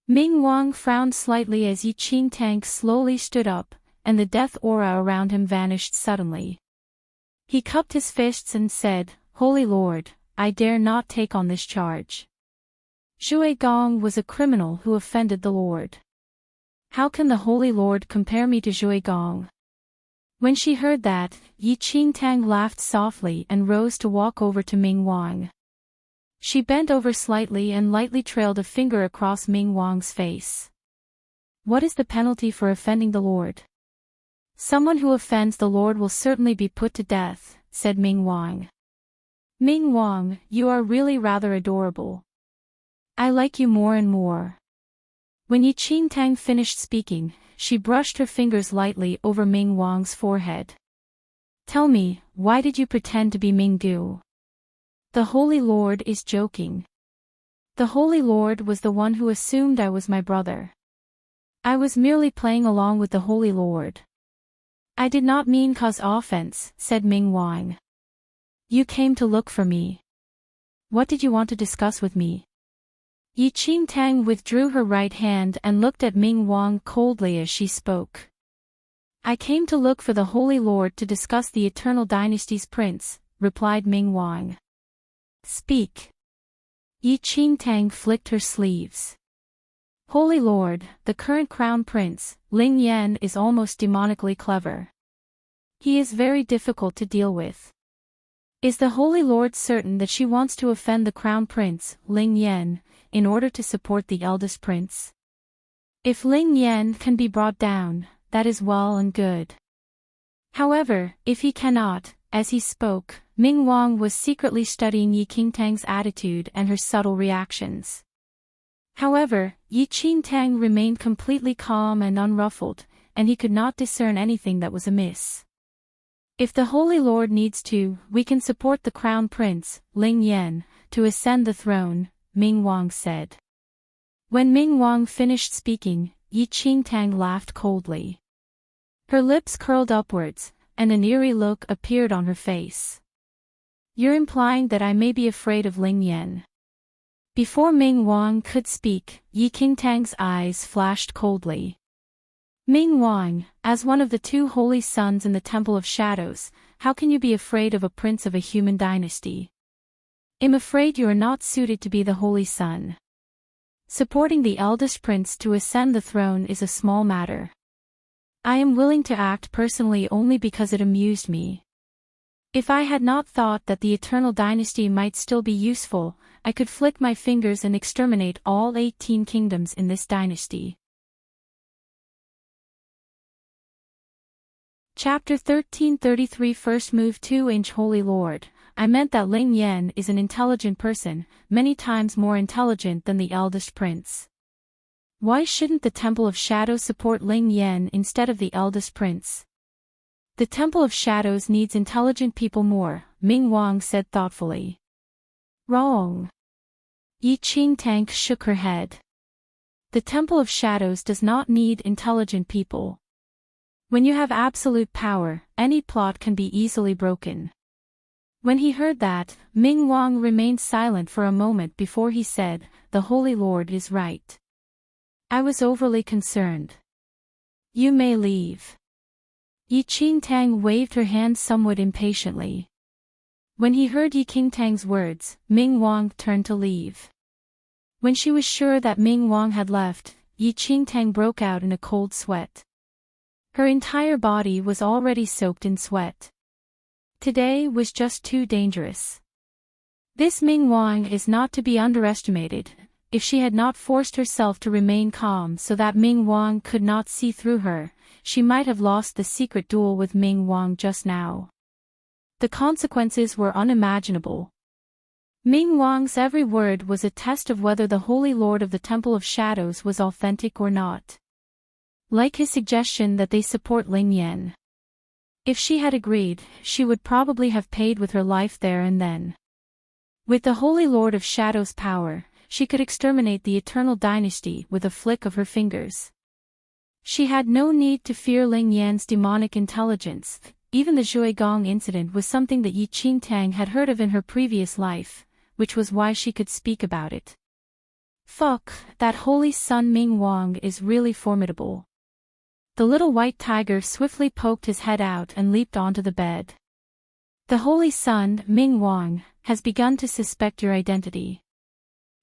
Ming Wang frowned slightly as Yi Qingtang slowly stood up, and the death aura around him vanished suddenly. He cupped his fists and said, Holy Lord, I dare not take on this charge. Zhui Gong was a criminal who offended the Lord. How can the Holy Lord compare me to Zhui Gong? When she heard that, Yi Qingtang laughed softly and rose to walk over to Ming Wang. She bent over slightly and lightly trailed a finger across Ming Wang's face. What is the penalty for offending the Lord? Someone who offends the Lord will certainly be put to death, said Ming Wang. Ming Wang, you are really rather adorable. I like you more and more. When Yi Qingtang finished speaking, she brushed her fingers lightly over Ming Wang's forehead. Tell me, why did you pretend to be Ming Gu? The Holy Lord is joking. The Holy Lord was the one who assumed I was my brother. I was merely playing along with the Holy Lord. I did not mean cause offense, said Ming Wang. You came to look for me. What did you want to discuss with me? Yi Qingtang withdrew her right hand and looked at Ming Wang coldly as she spoke. I came to look for the Holy Lord to discuss the Eternal Dynasty's prince, replied Ming Wang. Speak. Yi Qingtang flicked her sleeves. Holy Lord, the current crown prince, Ling Yan is almost demonically clever. He is very difficult to deal with. Is the Holy Lord certain that she wants to offend the crown prince, Ling Yan, in order to support the eldest prince? If Ling Yan can be brought down, that is well and good. However, if he cannot, as he spoke, Ming Wang was secretly studying Yi Qingtang's attitude and her subtle reactions. However, Yi Qingtang remained completely calm and unruffled, and he could not discern anything that was amiss. If the Holy Lord needs to, we can support the crown prince, Ling Yan, to ascend the throne, Ming Wang said. When Ming Wang finished speaking, Yi Qingtang laughed coldly. Her lips curled upwards, and an eerie look appeared on her face. You're implying that I may be afraid of Ling Yan. Before Ming Wang could speak, Yi Qingtang's eyes flashed coldly. Ming Wang, as one of the two holy sons in the Temple of Shadows, how can you be afraid of a prince of a human dynasty? I'm afraid you are not suited to be the holy son. Supporting the eldest prince to ascend the throne is a small matter. I am willing to act personally only because it amused me. If I had not thought that the eternal dynasty might still be useful, I could flick my fingers and exterminate all 18 kingdoms in this dynasty. Chapter 1333 First Move 2-inch Holy Lord, I meant that Ling Yan is an intelligent person, many times more intelligent than the eldest prince. Why shouldn't the Temple of Shadows support Ling Yan instead of the eldest prince? The Temple of Shadows needs intelligent people more, Ming Wang said thoughtfully. Wrong. Yi Qingtang shook her head. The Temple of Shadows does not need intelligent people. When you have absolute power, any plot can be easily broken. When he heard that, Ming Wang remained silent for a moment before he said, "The Holy Lord is right. I was overly concerned. You may leave." Yi Qingtang waved her hand somewhat impatiently. When he heard Yi Qingtang's words, Ming Wang turned to leave. When she was sure that Ming Wang had left, Yi Qingtang broke out in a cold sweat. Her entire body was already soaked in sweat. Today was just too dangerous. This Ming Wang is not to be underestimated. If she had not forced herself to remain calm so that Ming Wang could not see through her, she might have lost the secret duel with Ming Wang just now. The consequences were unimaginable. Ming Wang's every word was a test of whether the Holy Lord of the Temple of Shadows was authentic or not. Like his suggestion that they support Ling Yan. If she had agreed, she would probably have paid with her life there and then. With the Holy Lord of Shadows' power, she could exterminate the Eternal Dynasty with a flick of her fingers. She had no need to fear Ling Yan's demonic intelligence. Even the Zhuigong incident was something that Yi Qingtang had heard of in her previous life, which was why she could speak about it. Fuck, that holy son Ming Wang is really formidable. The little white tiger swiftly poked his head out and leaped onto the bed. The holy son, Ming Wang, has begun to suspect your identity.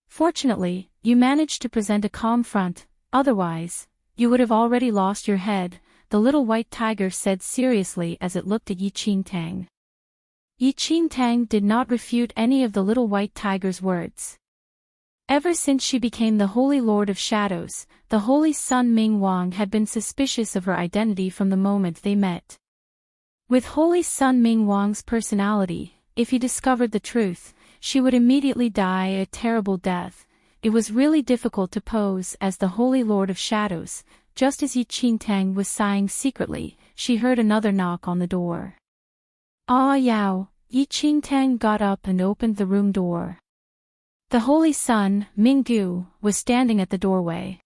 Fortunately, you managed to present a calm front, otherwise, you would have already lost your head, the little white tiger said seriously as it looked at Yi Qingtang. Yi Qingtang did not refute any of the little white tiger's words. Ever since she became the Holy Lord of Shadows, the Holy Son Ming Wang had been suspicious of her identity from the moment they met. With Holy Son Ming Wang's personality, if he discovered the truth, she would immediately die a terrible death. It was really difficult to pose as the Holy Lord of Shadows. Just as Yi Qingtang was sighing secretly, she heard another knock on the door. Ah Yao, Yi Qingtang got up and opened the room door. The Holy Son, Minggu, was standing at the doorway.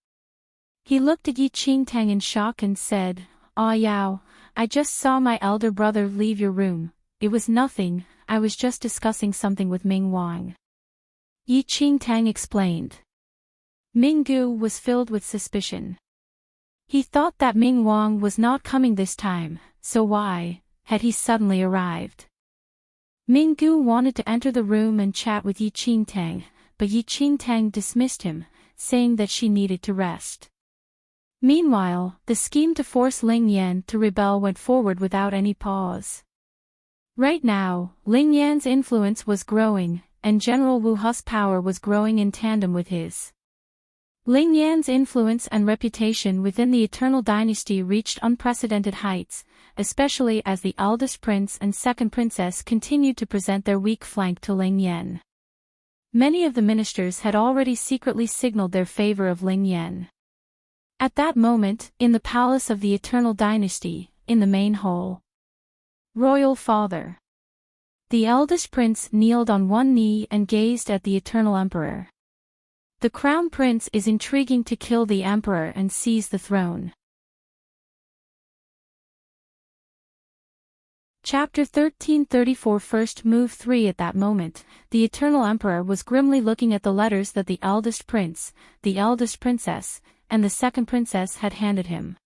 He looked at Yi Qingtang in shock and said, "Ah Yao, I just saw my elder brother leave your room. It was nothing, I was just discussing something with Ming Wang." Yi Qingtang explained. Minggu was filled with suspicion. He thought that Ming Wang was not coming this time, so why had he suddenly arrived? Minggu wanted to enter the room and chat with Yi Qingtang, but Yi Qingtang dismissed him, saying that she needed to rest. Meanwhile, the scheme to force Ling Yan to rebel went forward without any pause. Right now, Ling Yan's influence was growing, and General Wu Hu's power was growing in tandem with his. Ling Yan's influence and reputation within the Eternal Dynasty reached unprecedented heights, especially as the eldest prince and second princess continued to present their weak flank to Ling Yan. Many of the ministers had already secretly signaled their favor of Ling Yan. At that moment, in the palace of the Eternal Dynasty, in the main hall. Royal Father. The eldest prince kneeled on one knee and gazed at the Eternal Emperor. The Crown Prince is intriguing to kill the Emperor and seize the throne. Chapter 1334 First Move 3 At that moment, the Eternal Emperor was grimly looking at the letters that the eldest prince, the eldest princess, and the second princess had handed him.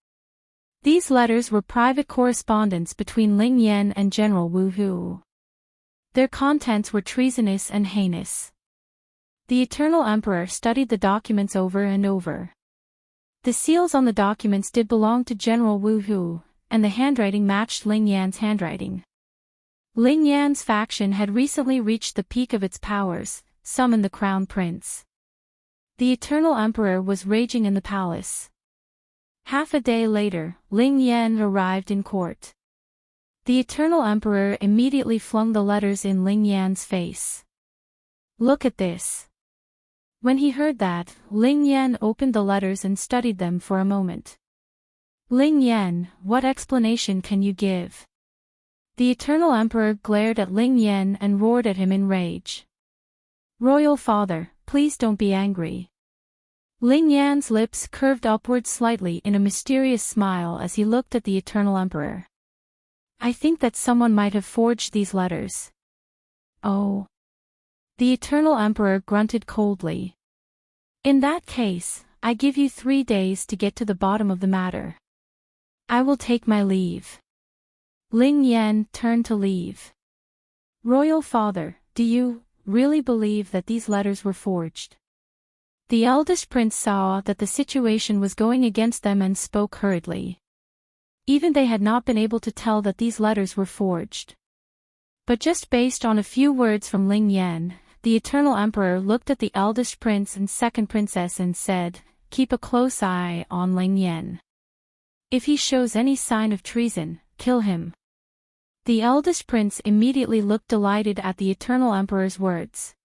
These letters were private correspondence between Ling Yan and General Wu Hu. Their contents were treasonous and heinous. The Eternal Emperor studied the documents over and over. The seals on the documents did belong to General Wu Hu, and the handwriting matched Ling Yan's handwriting. Ling Yan's faction had recently reached the peak of its powers, summoned the Crown Prince. The Eternal Emperor was raging in the palace. Half a day later, Ling Yan arrived in court. The Eternal Emperor immediately flung the letters in Ling Yan's face. "Look at this." When he heard that, Ling Yan opened the letters and studied them for a moment. "Ling Yan, what explanation can you give?" The Eternal Emperor glared at Ling Yan and roared at him in rage. "Royal father, please don't be angry." Ling Yan's lips curved upward slightly in a mysterious smile as he looked at the Eternal Emperor. "I think that someone might have forged these letters." "Oh." The Eternal Emperor grunted coldly. "In that case, I give you 3 days to get to the bottom of the matter. I will take my leave." Ling Yan turned to leave. "Royal father, do you really believe that these letters were forged?" The eldest prince saw that the situation was going against them and spoke hurriedly. Even they had not been able to tell that these letters were forged. But just based on a few words from Ling Yan, the Eternal Emperor looked at the eldest prince and second princess and said, "Keep a close eye on Ling Yan. If he shows any sign of treason, kill him." The eldest prince immediately looked delighted at the Eternal Emperor's words.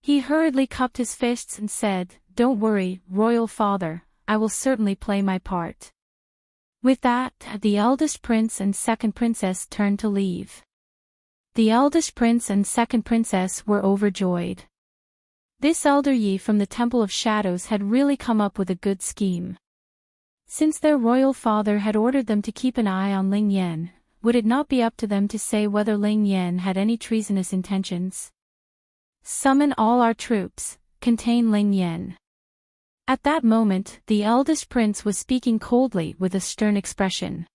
He hurriedly cupped his fists and said, "Don't worry, royal father, I will certainly play my part." With that, the eldest prince and second princess turned to leave. The eldest prince and second princess were overjoyed. This elder Yi from the Temple of Shadows had really come up with a good scheme. Since their royal father had ordered them to keep an eye on Ling Yan, would it not be up to them to say whether Ling Yan had any treasonous intentions? "Summon all our troops, contain Ling Yan." At that moment, the eldest prince was speaking coldly with a stern expression.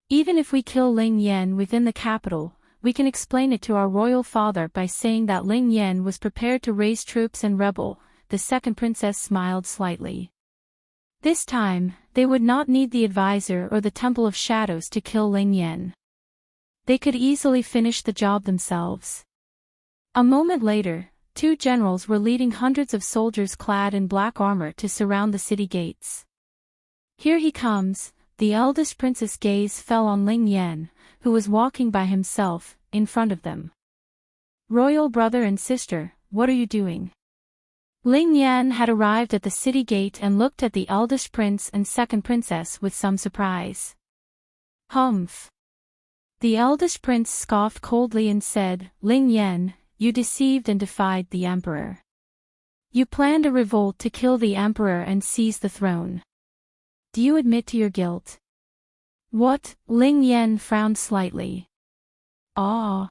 "Even if we kill Ling Yan within the capital, we can explain it to our royal father by saying that Ling Yan was prepared to raise troops and rebel." The second princess smiled slightly. This time, they would not need the advisor or the Temple of Shadows to kill Ling Yan. They could easily finish the job themselves. A moment later, 2 generals were leading hundreds of soldiers clad in black armor to surround the city gates. "Here he comes." The eldest prince's gaze fell on Ling Yan, who was walking by himself, in front of them. "Royal brother and sister, what are you doing?" Ling Yan had arrived at the city gate and looked at the eldest prince and second princess with some surprise. "Humph." The eldest prince scoffed coldly and said, "Ling Yan, you deceived and defied the emperor. You planned a revolt to kill the emperor and seize the throne. Do you admit to your guilt?" "What?" Ling Yan frowned slightly. "Ah.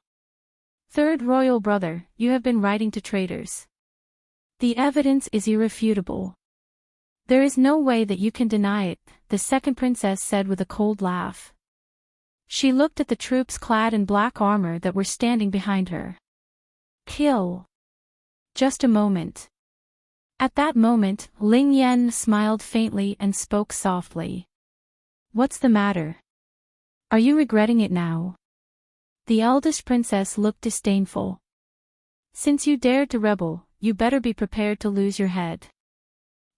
Third royal brother, you have been writing to traitors. The evidence is irrefutable. There is no way that you can deny it," the second princess said with a cold laugh. She looked at the troops clad in black armor that were standing behind her. "Kill." "Just a moment." At that moment, Ling Yan smiled faintly and spoke softly. "What's the matter? Are you regretting it now?" The eldest princess looked disdainful. "Since you dared to rebel, you better be prepared to lose your head."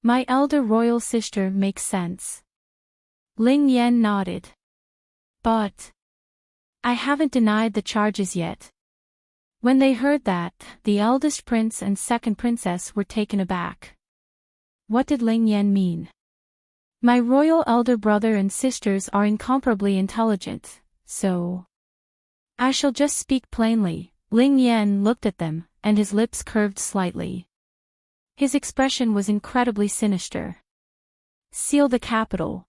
"My elder royal sister makes sense." Ling Yan nodded. "But I haven't denied the charges yet." When they heard that, the eldest prince and second princess were taken aback. What did Ling Yan mean? "My royal elder brother and sisters are incomparably intelligent, so I shall just speak plainly." Ling Yan looked at them, and his lips curved slightly. His expression was incredibly sinister. "Seal the capital."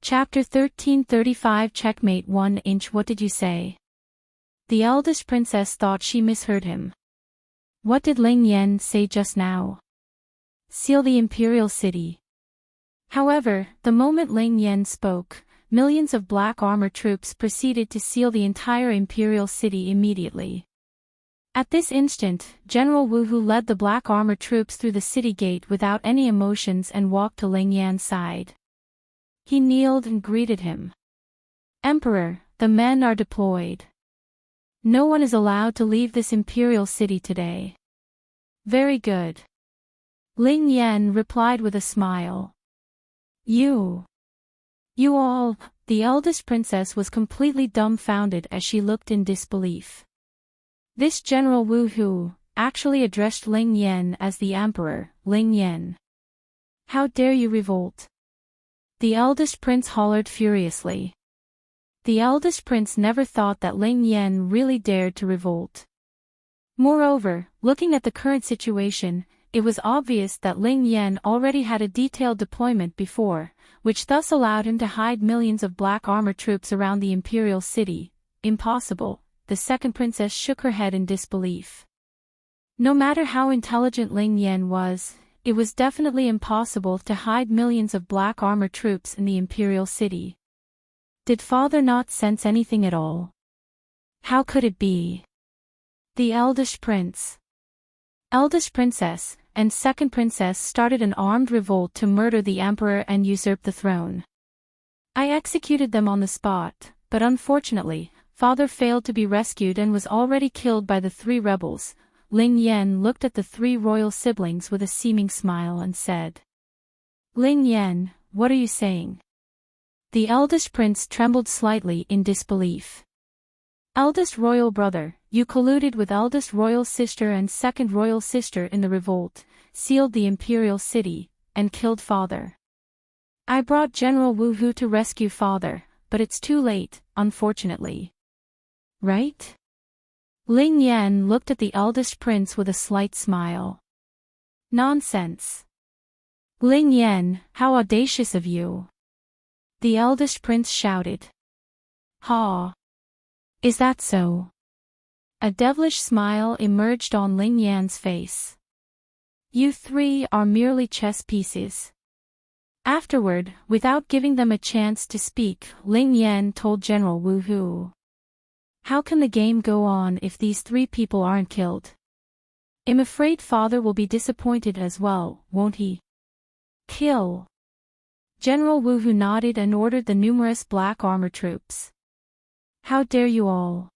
Chapter 1335 Checkmate 1 inch. "What did you say?" The eldest princess thought she misheard him. "What did Ling Yan say just now?" "Seal the imperial city." However, the moment Ling Yan spoke, millions of black armor troops proceeded to seal the entire imperial city immediately. At this instant, General Wu Hu led the black armor troops through the city gate without any emotions and walked to Ling Yan's side. He kneeled and greeted him. "Emperor, the men are deployed. No one is allowed to leave this imperial city today." "Very good." Ling Yan replied with a smile. You all." The eldest princess was completely dumbfounded as she looked in disbelief. This General Wu Hu actually addressed Ling Yan as the emperor. "Ling Yan, how dare you revolt?" The eldest prince hollered furiously. The eldest prince never thought that Ling Yan really dared to revolt. Moreover, looking at the current situation, it was obvious that Ling Yan already had a detailed deployment before, which thus allowed him to hide millions of black armor troops around the imperial city. Impossible, the second princess shook her head in disbelief. No matter how intelligent Ling Yan was, it was definitely impossible to hide millions of black armor troops in the imperial city. Did father not sense anything at all? How could it be? The eldest prince, eldest princess, and second princess started an armed revolt to murder the emperor and usurp the throne. I executed them on the spot, but unfortunately, father failed to be rescued and was already killed by the three rebels. Ling Yan looked at the three royal siblings with a seeming smile and said, Ling Yan, what are you saying? The eldest prince trembled slightly in disbelief. Eldest royal brother, you colluded with eldest royal sister and second royal sister in the revolt, sealed the imperial city, and killed father. I brought General Wu Hu to rescue father, but it's too late, unfortunately. Right? Ling Yan looked at the eldest prince with a slight smile. Nonsense. Ling Yan, how audacious of you! The eldest prince shouted. Ha! Is that so? A devilish smile emerged on Ling Yan's face. You three are merely chess pieces. Afterward, without giving them a chance to speak, Ling Yan told General Wu Hu. How can the game go on if these three people aren't killed? I'm afraid father will be disappointed as well, won't he? Kill. General Wu Hu nodded and ordered the numerous black armor troops. How dare you all?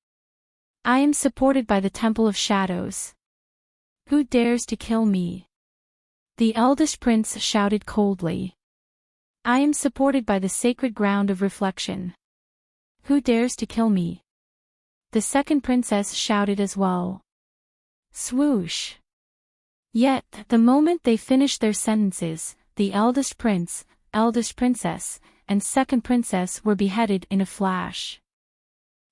I am supported by the Temple of Shadows. Who dares to kill me? The eldest prince shouted coldly. I am supported by the sacred ground of reflection. Who dares to kill me? The second princess shouted as well. Swoosh. Yet, the moment they finished their sentences, the eldest prince, eldest princess, and second princess were beheaded in a flash.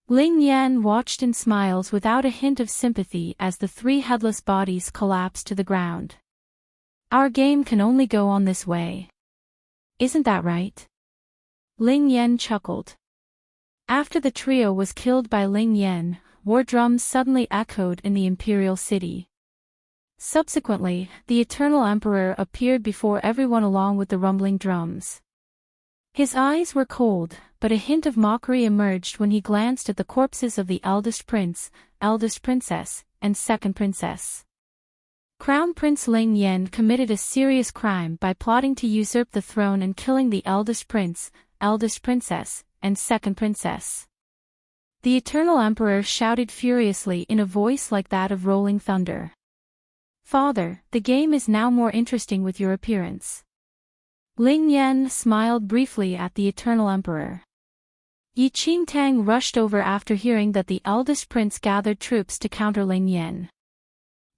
Ling Yan watched in smiles without a hint of sympathy as the three headless bodies collapsed to the ground. Our game can only go on this way. Isn't that right? Ling Yan chuckled. After the trio was killed by Ling Yan, war drums suddenly echoed in the imperial city. Subsequently, the Eternal Emperor appeared before everyone along with the rumbling drums. His eyes were cold, but a hint of mockery emerged when he glanced at the corpses of the eldest prince, eldest princess, and second princess. Crown Prince Ling Yan committed a serious crime by plotting to usurp the throne and killing the eldest prince, eldest princess, and second princess. The Eternal Emperor shouted furiously in a voice like that of rolling thunder. Father, the game is now more interesting with your appearance. Ling Yan smiled briefly at the Eternal Emperor. Enchanting rushed over after hearing that the eldest prince gathered troops to counter Ling Yan.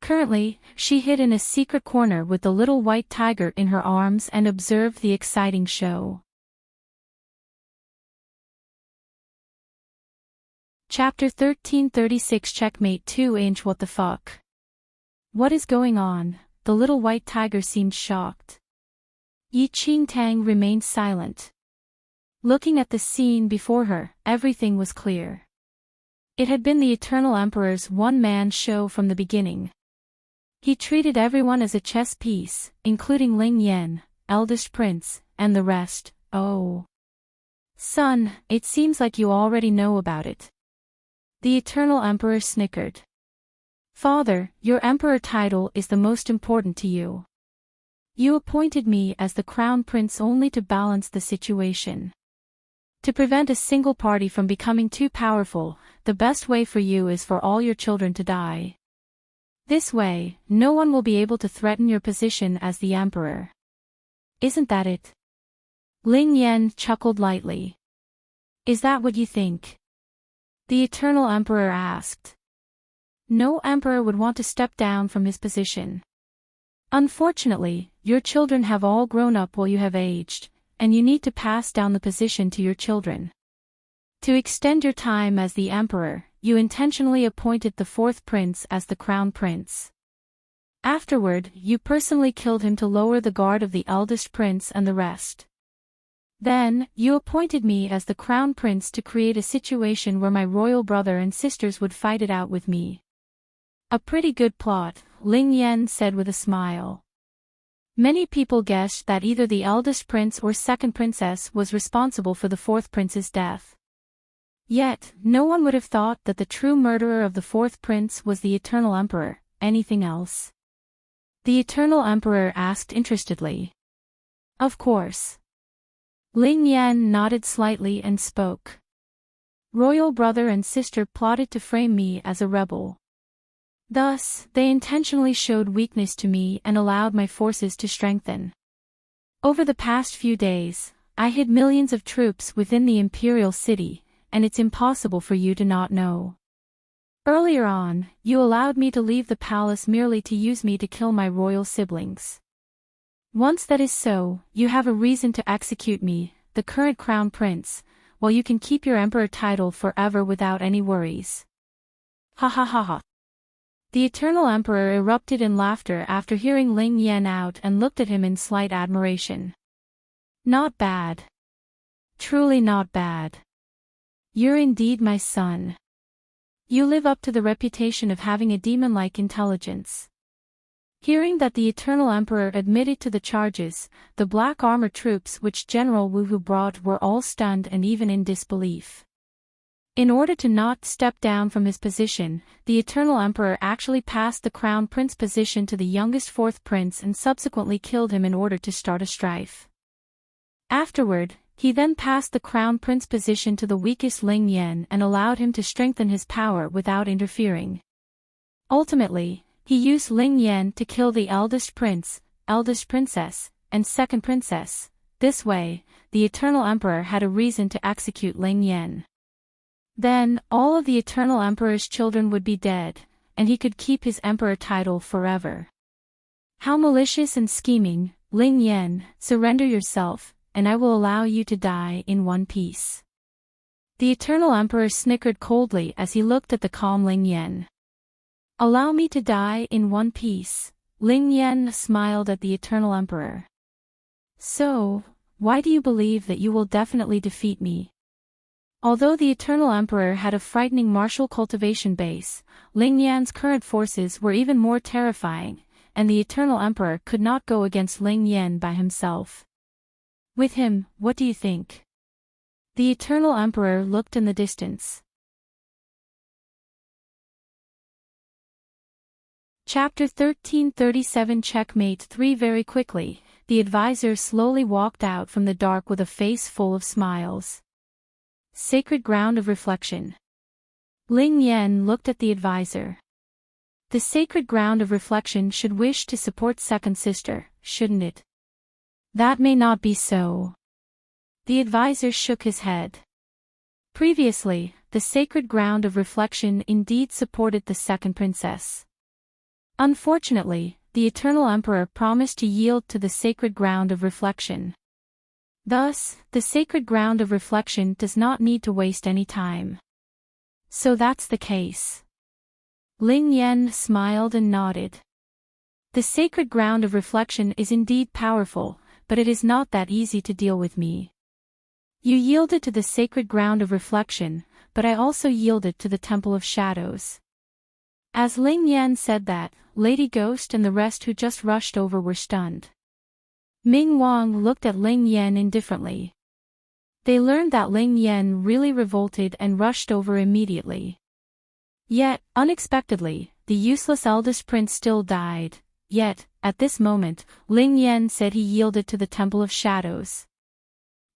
Currently, she hid in a secret corner with the little white tiger in her arms and observed the exciting show. Chapter 1336 Checkmate 2-inch What the fuck? What is going on? The little white tiger seemed shocked. Enchanting remained silent. Looking at the scene before her, everything was clear. It had been the Eternal Emperor's one-man show from the beginning. He treated everyone as a chess piece, including Ling Yan, eldest prince, and the rest. Oh. Son, it seems like you already know about it. The Eternal Emperor snickered. Father, your emperor title is the most important to you. You appointed me as the crown prince only to balance the situation. To prevent a single party from becoming too powerful, the best way for you is for all your children to die. This way, no one will be able to threaten your position as the emperor. Isn't that it? Ling Yan chuckled lightly. Is that what you think? The Eternal Emperor asked. No emperor would want to step down from his position. Unfortunately, your children have all grown up while you have aged, and you need to pass down the position to your children. To extend your time as the emperor, you intentionally appointed the fourth prince as the crown prince. Afterward, you personally killed him to lower the guard of the eldest prince and the rest. Then, you appointed me as the crown prince to create a situation where my royal brother and sisters would fight it out with me. A pretty good plot, Ling Yan said with a smile. Many people guessed that either the eldest prince or second princess was responsible for the fourth prince's death. Yet, no one would have thought that the true murderer of the fourth prince was the Eternal Emperor. Anything else? The Eternal Emperor asked interestedly. Of course. Ling Yan nodded slightly and spoke. Royal brother and sister plotted to frame me as a rebel. Thus, they intentionally showed weakness to me and allowed my forces to strengthen. Over the past few days, I hid millions of troops within the imperial city, and it's impossible for you to not know. Earlier on, you allowed me to leave the palace merely to use me to kill my royal siblings. Once that is so, you have a reason to execute me, the current crown prince, while you can keep your emperor title forever without any worries. Ha ha ha ha. The Eternal Emperor erupted in laughter after hearing Ling Yan out and looked at him in slight admiration. Not bad. Truly not bad. You're indeed my son. You live up to the reputation of having a demon-like intelligence. Hearing that the Eternal Emperor admitted to the charges, the black armor troops which General Wu Hu brought were all stunned and even in disbelief. In order to not step down from his position, the Eternal Emperor actually passed the crown prince position to the youngest fourth prince and subsequently killed him in order to start a strife. Afterward, he then passed the crown prince position to the weakest Ling Yan and allowed him to strengthen his power without interfering. Ultimately, he used Ling Yan to kill the eldest prince, eldest princess, and second princess. This way, the Eternal Emperor had a reason to execute Ling Yan. Then, all of the Eternal Emperor's children would be dead, and he could keep his emperor title forever. How malicious and scheming, Ling Yan, surrender yourself, and I will allow you to die in one piece. The Eternal Emperor snickered coldly as he looked at the calm Ling Yan. Allow me to die in one piece, Ling Yan smiled at the Eternal Emperor. So, why do you believe that you will definitely defeat me? Although the Eternal Emperor had a frightening martial cultivation base, Ling Yan's current forces were even more terrifying, and the Eternal Emperor could not go against Ling Yan by himself. With him, what do you think? The Eternal Emperor looked in the distance. Chapter 1337 Checkmate 3 Very quickly, the advisor slowly walked out from the dark with a face full of smiles. Sacred ground of reflection. Ling Yan looked at the advisor. The sacred ground of reflection should wish to support second sister, shouldn't it? That may not be so. The advisor shook his head. Previously, the sacred ground of reflection indeed supported the second princess. Unfortunately, the Eternal Emperor promised to yield to the sacred ground of reflection. Thus, the sacred ground of reflection does not need to waste any time. So that's the case. Ling Yan smiled and nodded. The sacred ground of reflection is indeed powerful, but it is not that easy to deal with me. You yielded to the sacred ground of reflection, but I also yielded to the Temple of Shadows. As Ling Yan said that, Lady Ghost and the rest who just rushed over were stunned. Ming Wang looked at Ling Yan indifferently. They learned that Ling Yan really revolted and rushed over immediately. Yet, unexpectedly, the useless eldest prince still died. Yet, at this moment, Ling Yan said he yielded to the Temple of Shadows.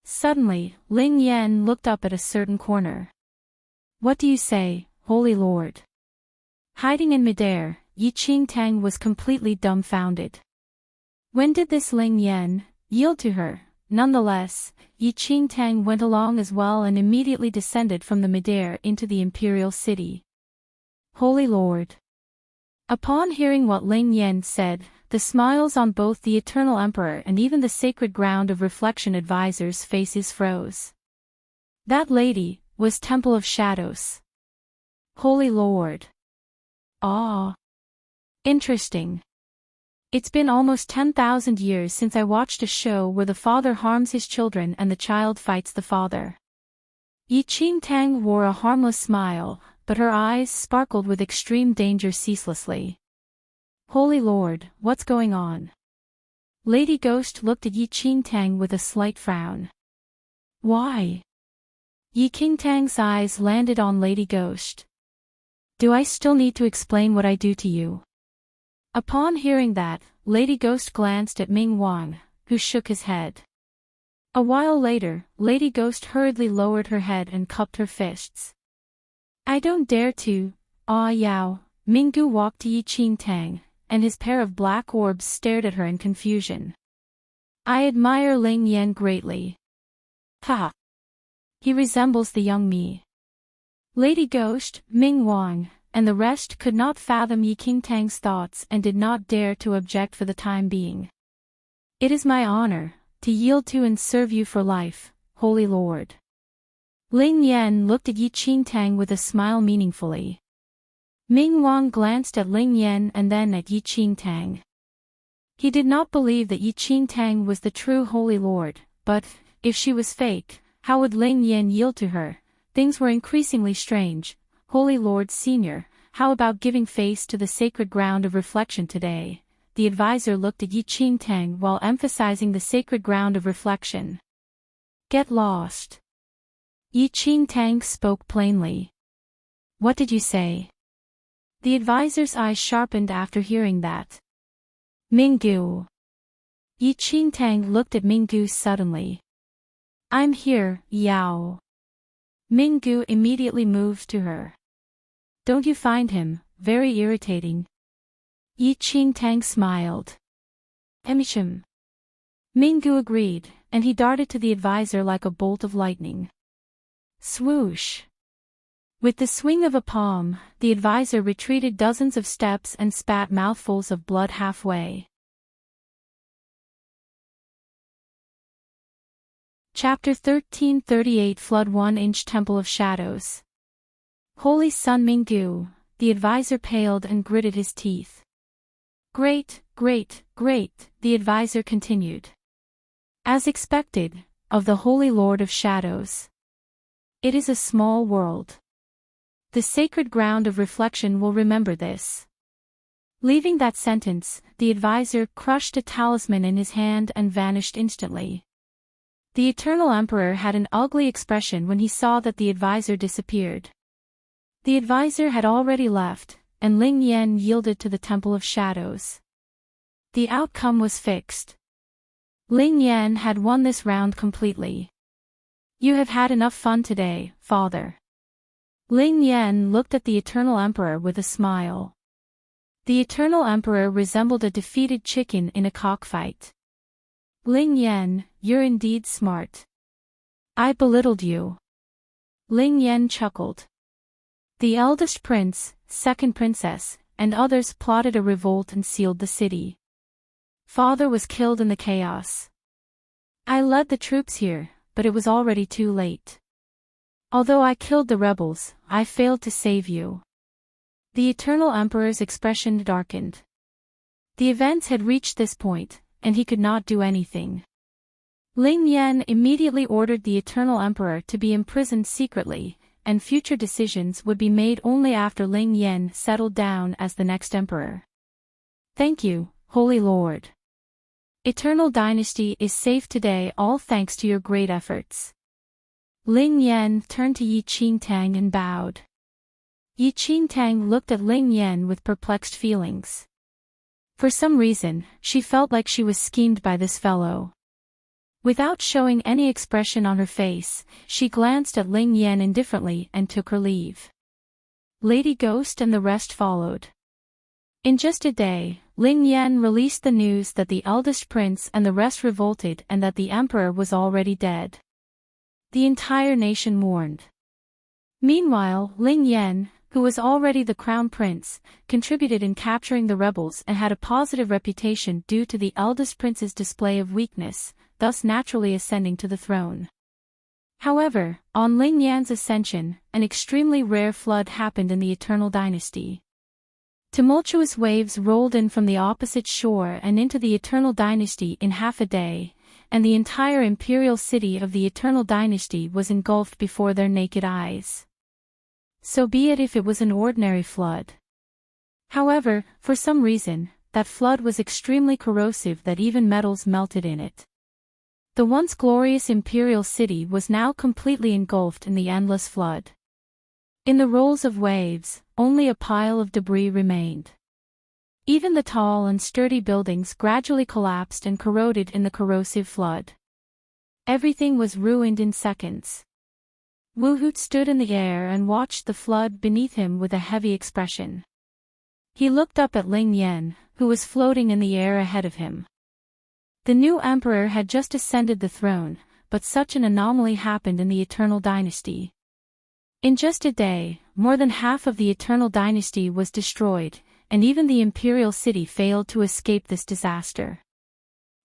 Suddenly, Ling Yan looked up at a certain corner. What do you say, Holy Lord? Hiding in midair, Enchanting was completely dumbfounded. When did this Ling Yan yield to her? Nonetheless, Enchanting went along as well and immediately descended from the midair into the imperial city. Holy Lord! Upon hearing what Ling Yan said, the smiles on both the Eternal Emperor and even the Sacred Ground of Reflection advisors' faces froze. That lady was Temple of Shadows. Holy Lord. Ah. Interesting. It's been almost 10,000 years since I watched a show where the father harms his children and the child fights the father. Enchanting wore a harmless smile, but her eyes sparkled with extreme danger ceaselessly. Holy Lord, what's going on? Lady Ghost looked at Enchanting with a slight frown. Why? Enchanting's eyes landed on Lady Ghost. Do I still need to explain what I do to you? Upon hearing that, Lady Ghost glanced at Ming Wang, who shook his head. A while later, Lady Ghost hurriedly lowered her head and cupped her fists. I don't dare to. Ah Yao. Minggu walked to Enchanting, and his pair of black orbs stared at her in confusion. I admire Ling Yan greatly. Ha! He resembles the young me. Lady Ghost, Ming Wang, and the rest could not fathom Enchanting's thoughts and did not dare to object for the time being. It is my honor to yield to and serve you for life, Holy Lord. Ling Yan looked at Enchanting with a smile meaningfully. Ming Wang glanced at Ling Yan and then at Enchanting. He did not believe that Enchanting was the true Holy Lord, but, if she was fake, how would Ling Yan yield to her? Things were increasingly strange. Holy Lord Senior, how about giving face to the sacred ground of reflection today? The advisor looked at Enchanting while emphasizing the sacred ground of reflection. Get lost. Enchanting spoke plainly. What did you say? The advisor's eyes sharpened after hearing that. Minggu. Enchanting looked at Minggu suddenly. I'm here, Yao. Minggu immediately moved to her. Don't you find him very irritating? Enchanting smiled. Emisham. Minggu agreed, and he darted to the advisor like a bolt of lightning. Swoosh. With the swing of a palm, the advisor retreated dozens of steps and spat mouthfuls of blood halfway. Chapter 1338 Flood 1-inch Temple of Shadows. Holy Sun Minggu, the advisor paled and gritted his teeth. Great, great, great, the advisor continued. As expected, of the Holy Lord of Shadows. It is a small world. The sacred ground of reflection will remember this. Leaving that sentence, the advisor crushed a talisman in his hand and vanished instantly. The Eternal Emperor had an ugly expression when he saw that the advisor disappeared. The advisor had already left, and Ling Yan yielded to the Temple of Shadows. The outcome was fixed. Ling Yan had won this round completely. You have had enough fun today, father. Ling Yan looked at the Eternal Emperor with a smile. The Eternal Emperor resembled a defeated chicken in a cockfight. Ling Yan, you're indeed smart. I belittled you. Ling Yan chuckled. The eldest prince, second princess, and others plotted a revolt and sealed the city. Father was killed in the chaos. I led the troops here, but it was already too late. Although I killed the rebels, I failed to save you. The Eternal Emperor's expression darkened. The events had reached this point, and he could not do anything. Ling Yan immediately ordered the Eternal Emperor to be imprisoned secretly, and future decisions would be made only after Ling Yan settled down as the next emperor. Thank you, Holy Lord. Eternal Dynasty is safe today all thanks to your great efforts. Ling Yan turned to Enchanting and bowed. Enchanting looked at Ling Yan with perplexed feelings. For some reason, she felt like she was schemed by this fellow. Without showing any expression on her face, she glanced at Ling Yan indifferently and took her leave. Lady Ghost and the rest followed. In just a day, Ling Yan released the news that the eldest prince and the rest revolted and that the emperor was already dead. The entire nation mourned. Meanwhile, Ling Yan, who was already the crown prince, contributed in capturing the rebels and had a positive reputation due to the eldest prince's display of weakness, thus naturally ascending to the throne. However, on Ling Yan's ascension, an extremely rare flood happened in the Eternal Dynasty. Tumultuous waves rolled in from the opposite shore and into the Eternal Dynasty in half a day, and the entire imperial city of the Eternal Dynasty was engulfed before their naked eyes. So be it if it was an ordinary flood. However, for some reason, that flood was extremely corrosive that even metals melted in it. The once glorious imperial city was now completely engulfed in the endless flood. In the rolls of waves, only a pile of debris remained. Even the tall and sturdy buildings gradually collapsed and corroded in the corrosive flood. Everything was ruined in seconds. Wu Hu stood in the air and watched the flood beneath him with a heavy expression. He looked up at Ling Yan, who was floating in the air ahead of him. The new emperor had just ascended the throne, but such an anomaly happened in the Eternal Dynasty. In just a day, more than half of the Eternal Dynasty was destroyed, and even the imperial city failed to escape this disaster.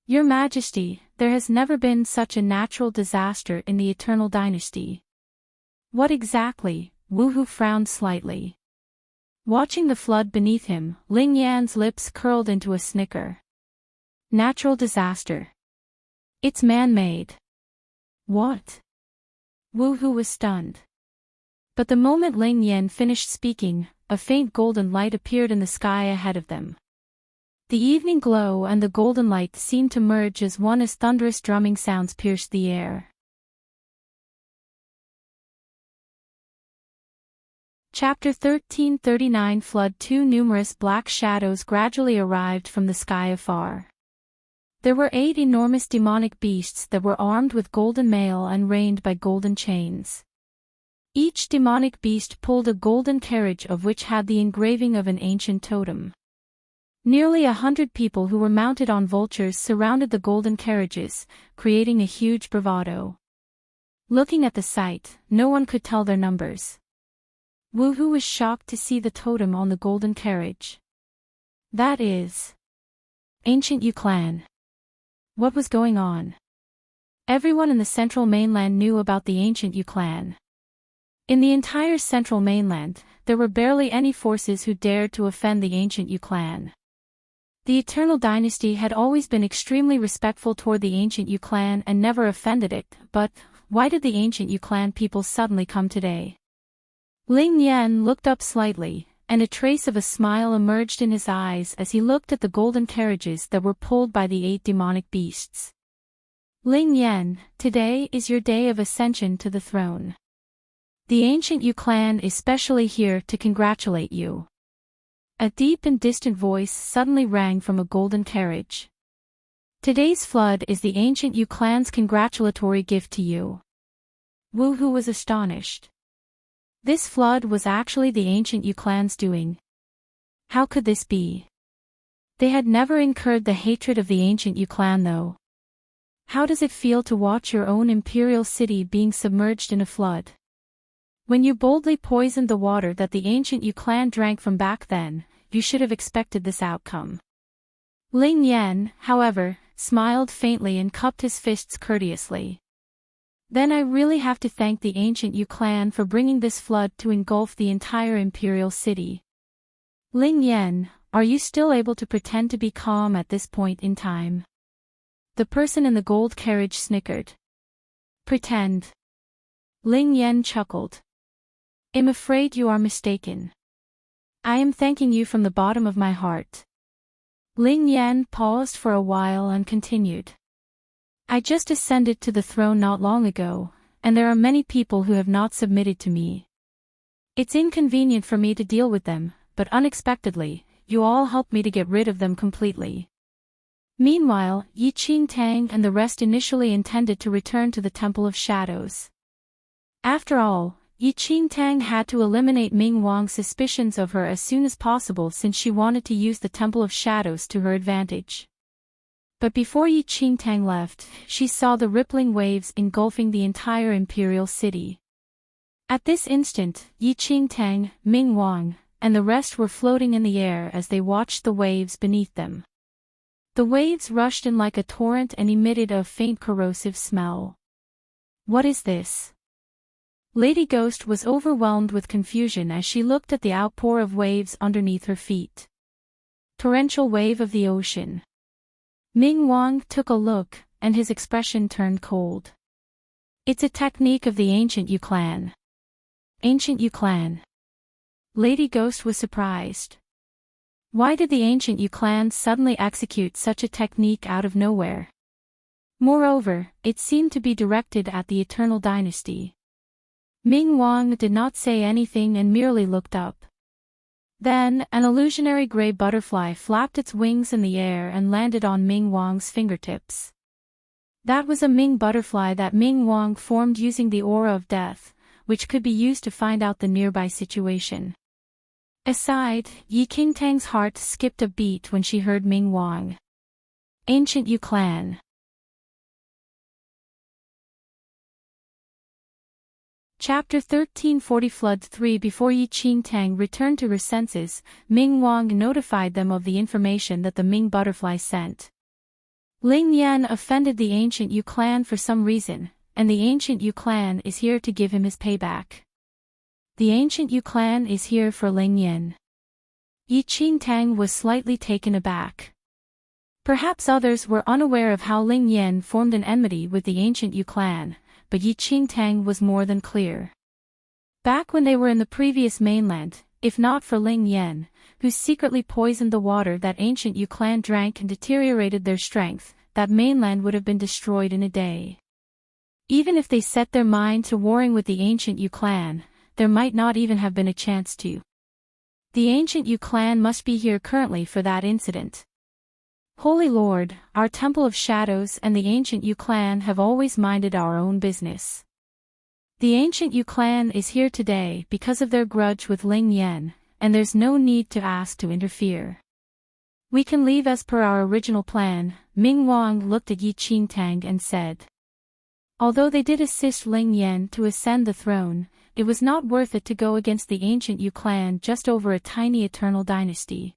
Your Majesty, there has never been such a natural disaster in the Eternal Dynasty. What exactly? Wu Hu frowned slightly. Watching the flood beneath him, Ling Yan's lips curled into a snicker. Natural disaster. It's man-made. What? Wu Hu was stunned. But the moment Ling Yan finished speaking, a faint golden light appeared in the sky ahead of them. The evening glow and the golden light seemed to merge as one as thunderous drumming sounds pierced the air. Chapter 1339 Flood. Two numerous black shadows gradually arrived from the sky afar. There were 8 enormous demonic beasts that were armed with golden mail and reined by golden chains. Each demonic beast pulled a golden carriage of which had the engraving of an ancient totem. Nearly 100 people who were mounted on vultures surrounded the golden carriages, creating a huge bravado. Looking at the sight, no one could tell their numbers. Wu Hu was shocked to see the totem on the golden carriage. That is Ancient Yu Clan. What was going on? Everyone in the central mainland knew about the Ancient Yu Clan. In the entire central mainland, there were barely any forces who dared to offend the Ancient Yu Clan. The Eternal Dynasty had always been extremely respectful toward the Ancient Yu Clan and never offended it, but why did the Ancient Yu Clan people suddenly come today? Ling Yan looked up slightly, and a trace of a smile emerged in his eyes as he looked at the golden carriages that were pulled by the 8 demonic beasts. Ling Yan, today is your day of ascension to the throne. The Ancient Yu Clan is specially here to congratulate you. A deep and distant voice suddenly rang from a golden carriage. Today's flood is the Ancient Yu Clan's congratulatory gift to you. Wu Hu was astonished. This flood was actually the Ancient Yu Clan's doing. How could this be? They had never incurred the hatred of the Ancient Yu Clan though. How does it feel to watch your own imperial city being submerged in a flood? When you boldly poisoned the water that the Ancient Yu Clan drank from back then, you should have expected this outcome. Ling Yan, however, smiled faintly and cupped his fists courteously. Then I really have to thank the Ancient Yu Clan for bringing this flood to engulf the entire imperial city. Ling Yan, are you still able to pretend to be calm at this point in time? The person in the gold carriage snickered. Pretend. Ling Yan chuckled. I'm afraid you are mistaken. I am thanking you from the bottom of my heart. Ling Yan paused for a while and continued. I just ascended to the throne not long ago, and there are many people who have not submitted to me. It's inconvenient for me to deal with them, but unexpectedly, you all helped me to get rid of them completely. Meanwhile, Yi Qingtang and the rest initially intended to return to the Temple of Shadows. After all, Yi Qingtang had to eliminate Ming Wang's suspicions of her as soon as possible since she wanted to use the Temple of Shadows to her advantage. But before Yi Qingtang left, she saw the rippling waves engulfing the entire imperial city. At this instant, Yi Qingtang, Ming Wang, and the rest were floating in the air as they watched the waves beneath them. The waves rushed in like a torrent and emitted a faint corrosive smell. What is this? Lady Ghost was overwhelmed with confusion as she looked at the outpour of waves underneath her feet. Torrential wave of the ocean. Ming Wang took a look, and his expression turned cold. It's a technique of the ancient Yu clan. Ancient Yu clan. Lady Ghost was surprised. Why did the ancient Yu clan suddenly execute such a technique out of nowhere? Moreover, it seemed to be directed at the Eternal Dynasty. Ming Wang did not say anything and merely looked up. Then, an illusionary gray butterfly flapped its wings in the air and landed on Ming Wang's fingertips. That was a Ming butterfly that Ming Wang formed using the aura of death, which could be used to find out the nearby situation. Aside, Yi Qingtang's heart skipped a beat when she heard Ming Wang. Ancient Yu clan. Chapter 1340 Flood 3. Before Yi Qingtang returned to her senses, Ming Wang notified them of the information that the Ming butterfly sent. Ling Yan offended the ancient Yu clan for some reason, and the ancient Yu clan is here to give him his payback. The ancient Yu clan is here for Ling Yan. Yi Qingtang was slightly taken aback. Perhaps others were unaware of how Ling Yan formed an enmity with the ancient Yu clan, but Yi Qingtang was more than clear. Back when they were in the previous mainland, if not for Ling Yan, who secretly poisoned the water that ancient Yu clan drank and deteriorated their strength, that mainland would have been destroyed in a day. Even if they set their mind to warring with the ancient Yu clan, there might not even have been a chance to. The ancient Yu clan must be here currently for that incident. Holy Lord, our Temple of Shadows and the ancient Yu clan have always minded our own business. The ancient Yu clan is here today because of their grudge with Ling Yan, and there's no need to ask to interfere. We can leave as per our original plan. Ming Wang looked at Yi Qingtang and said. Although they did assist Ling Yan to ascend the throne, it was not worth it to go against the ancient Yu clan just over a tiny eternal dynasty.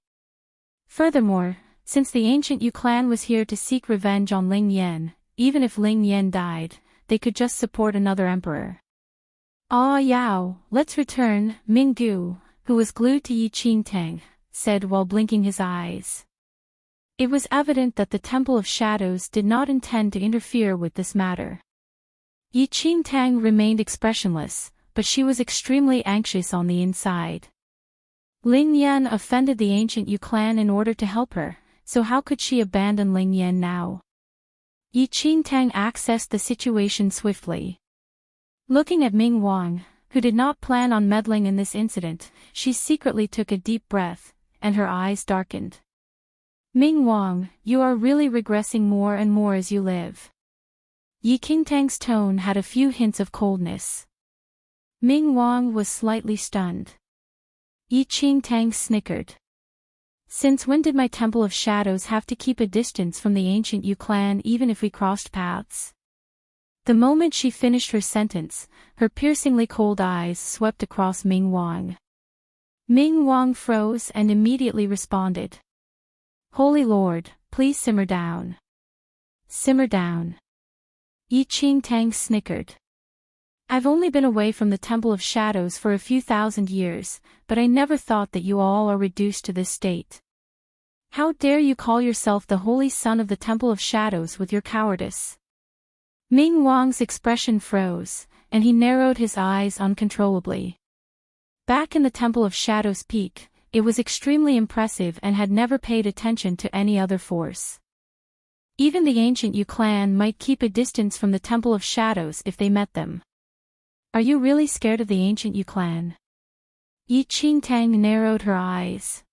Furthermore, since the ancient Yu clan was here to seek revenge on Ling Yan, even if Ling Yan died, they could just support another emperor. Ah Yao, let's return, Ming Gu, who was glued to Yi Qingtang, said while blinking his eyes. It was evident that the Temple of Shadows did not intend to interfere with this matter. Yi Qingtang remained expressionless, but she was extremely anxious on the inside. Ling Yan offended the ancient Yu clan in order to help her, so how could she abandon Ling Yan now? Yi Qingtang accessed the situation swiftly. Looking at Ming Wang, who did not plan on meddling in this incident, she secretly took a deep breath, and her eyes darkened. Ming Wang, you are really regressing more and more as you live. Yi Qingtang's tone had a few hints of coldness. Ming Wang was slightly stunned. Yi Qingtang snickered. Since when did my Temple of Shadows have to keep a distance from the ancient Yu clan even if we crossed paths? The moment she finished her sentence, her piercingly cold eyes swept across Ming Wang. Ming Wang froze and immediately responded. Holy Lord, please simmer down. Simmer down. Yi Qingtang snickered. I've only been away from the Temple of Shadows for a few thousand years, but I never thought that you all are reduced to this state. How dare you call yourself the holy son of the Temple of Shadows with your cowardice? Ming Wang's expression froze, and he narrowed his eyes uncontrollably. Back in the Temple of Shadows peak, it was extremely impressive and had never paid attention to any other force. Even the ancient Yu clan might keep a distance from the Temple of Shadows if they met them. Are you really scared of the ancient Yu clan? Yi Qingtang narrowed her eyes.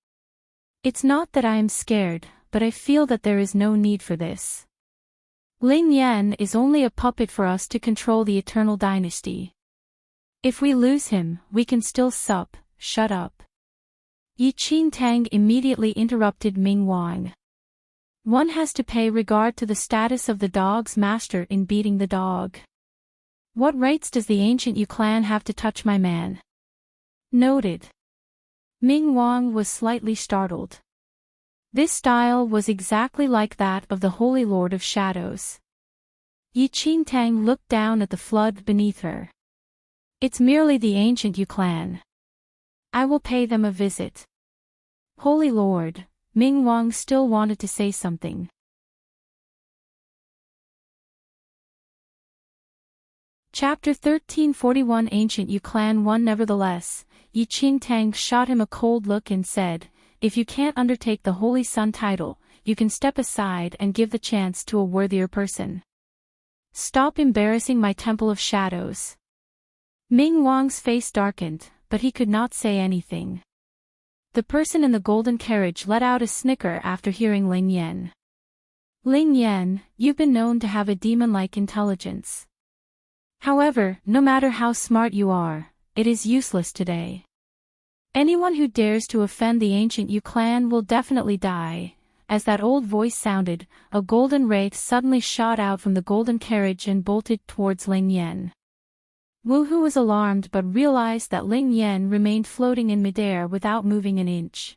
It's not that I am scared, but I feel that there is no need for this. Ling Yan is only a puppet for us to control the Eternal Dynasty. If we lose him, we can still sup. Shut up. Yi Qingtang immediately interrupted Ming Wang. One has to pay regard to the status of the dog's master in beating the dog. What rights does the ancient Yu clan have to touch my man? Noted. Ming Wang was slightly startled. This style was exactly like that of the Holy Lord of Shadows. Yi Qingtang looked down at the flood beneath her. It's merely the ancient Yu clan. I will pay them a visit. Holy Lord, Ming Wang still wanted to say something. Chapter 1341 Ancient Yu Clan won. Nevertheless, Yi Qingtang shot him a cold look and said, if you can't undertake the Holy Sun title, you can step aside and give the chance to a worthier person. Stop embarrassing my Temple of Shadows. Ming Wang's face darkened, but he could not say anything. The person in the golden carriage let out a snicker after hearing Ling Yan. Ling Yan, you've been known to have a demon-like intelligence. However, no matter how smart you are, it is useless today. Anyone who dares to offend the ancient Yu clan will definitely die. As that old voice sounded, a golden wraith suddenly shot out from the golden carriage and bolted towards Ling Yan. Wu Hu was alarmed but realized that Ling Yan remained floating in midair without moving an inch.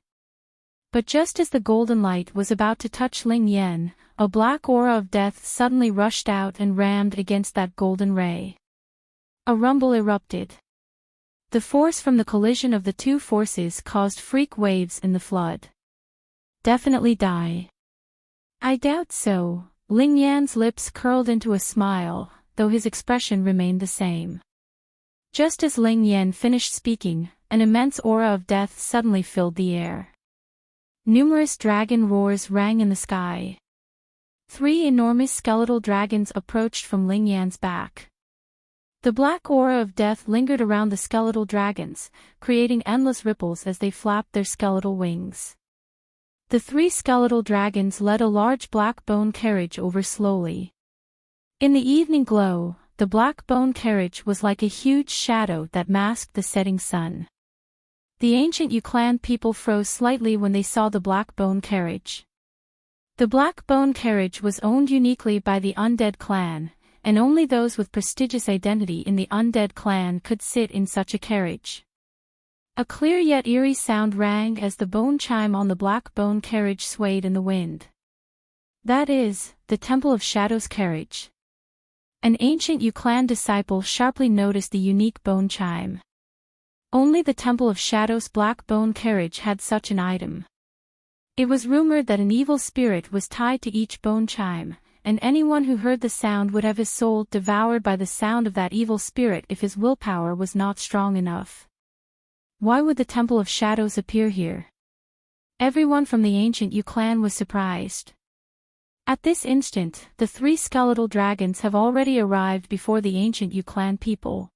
But just as the golden light was about to touch Ling Yan, a black aura of death suddenly rushed out and rammed against that golden ray. A rumble erupted. The force from the collision of the two forces caused freak waves in the flood. Definitely die. I doubt so. Ling Yan's lips curled into a smile, though his expression remained the same. Just as Ling Yan finished speaking, an immense aura of death suddenly filled the air. Numerous dragon roars rang in the sky. 3 enormous skeletal dragons approached from Ling Yan's back. The black aura of death lingered around the skeletal dragons, creating endless ripples as they flapped their skeletal wings. The 3 skeletal dragons led a large black bone carriage over slowly. In the evening glow, the black bone carriage was like a huge shadow that masked the setting sun. The ancient Yu clan people froze slightly when they saw the black bone carriage. The black bone carriage was owned uniquely by the undead clan, and only those with prestigious identity in the undead clan could sit in such a carriage. A clear yet eerie sound rang as the bone chime on the black bone carriage swayed in the wind. That is, the Temple of Shadows carriage. An ancient Yu clan disciple sharply noticed the unique bone chime. Only the Temple of Shadows black bone carriage had such an item. It was rumored that an evil spirit was tied to each bone chime, and anyone who heard the sound would have his soul devoured by the sound of that evil spirit if his willpower was not strong enough. Why would the Temple of Shadows appear here? Everyone from the ancient Yu clan was surprised. At this instant, the 3 skeletal dragons have already arrived before the ancient Yu clan people.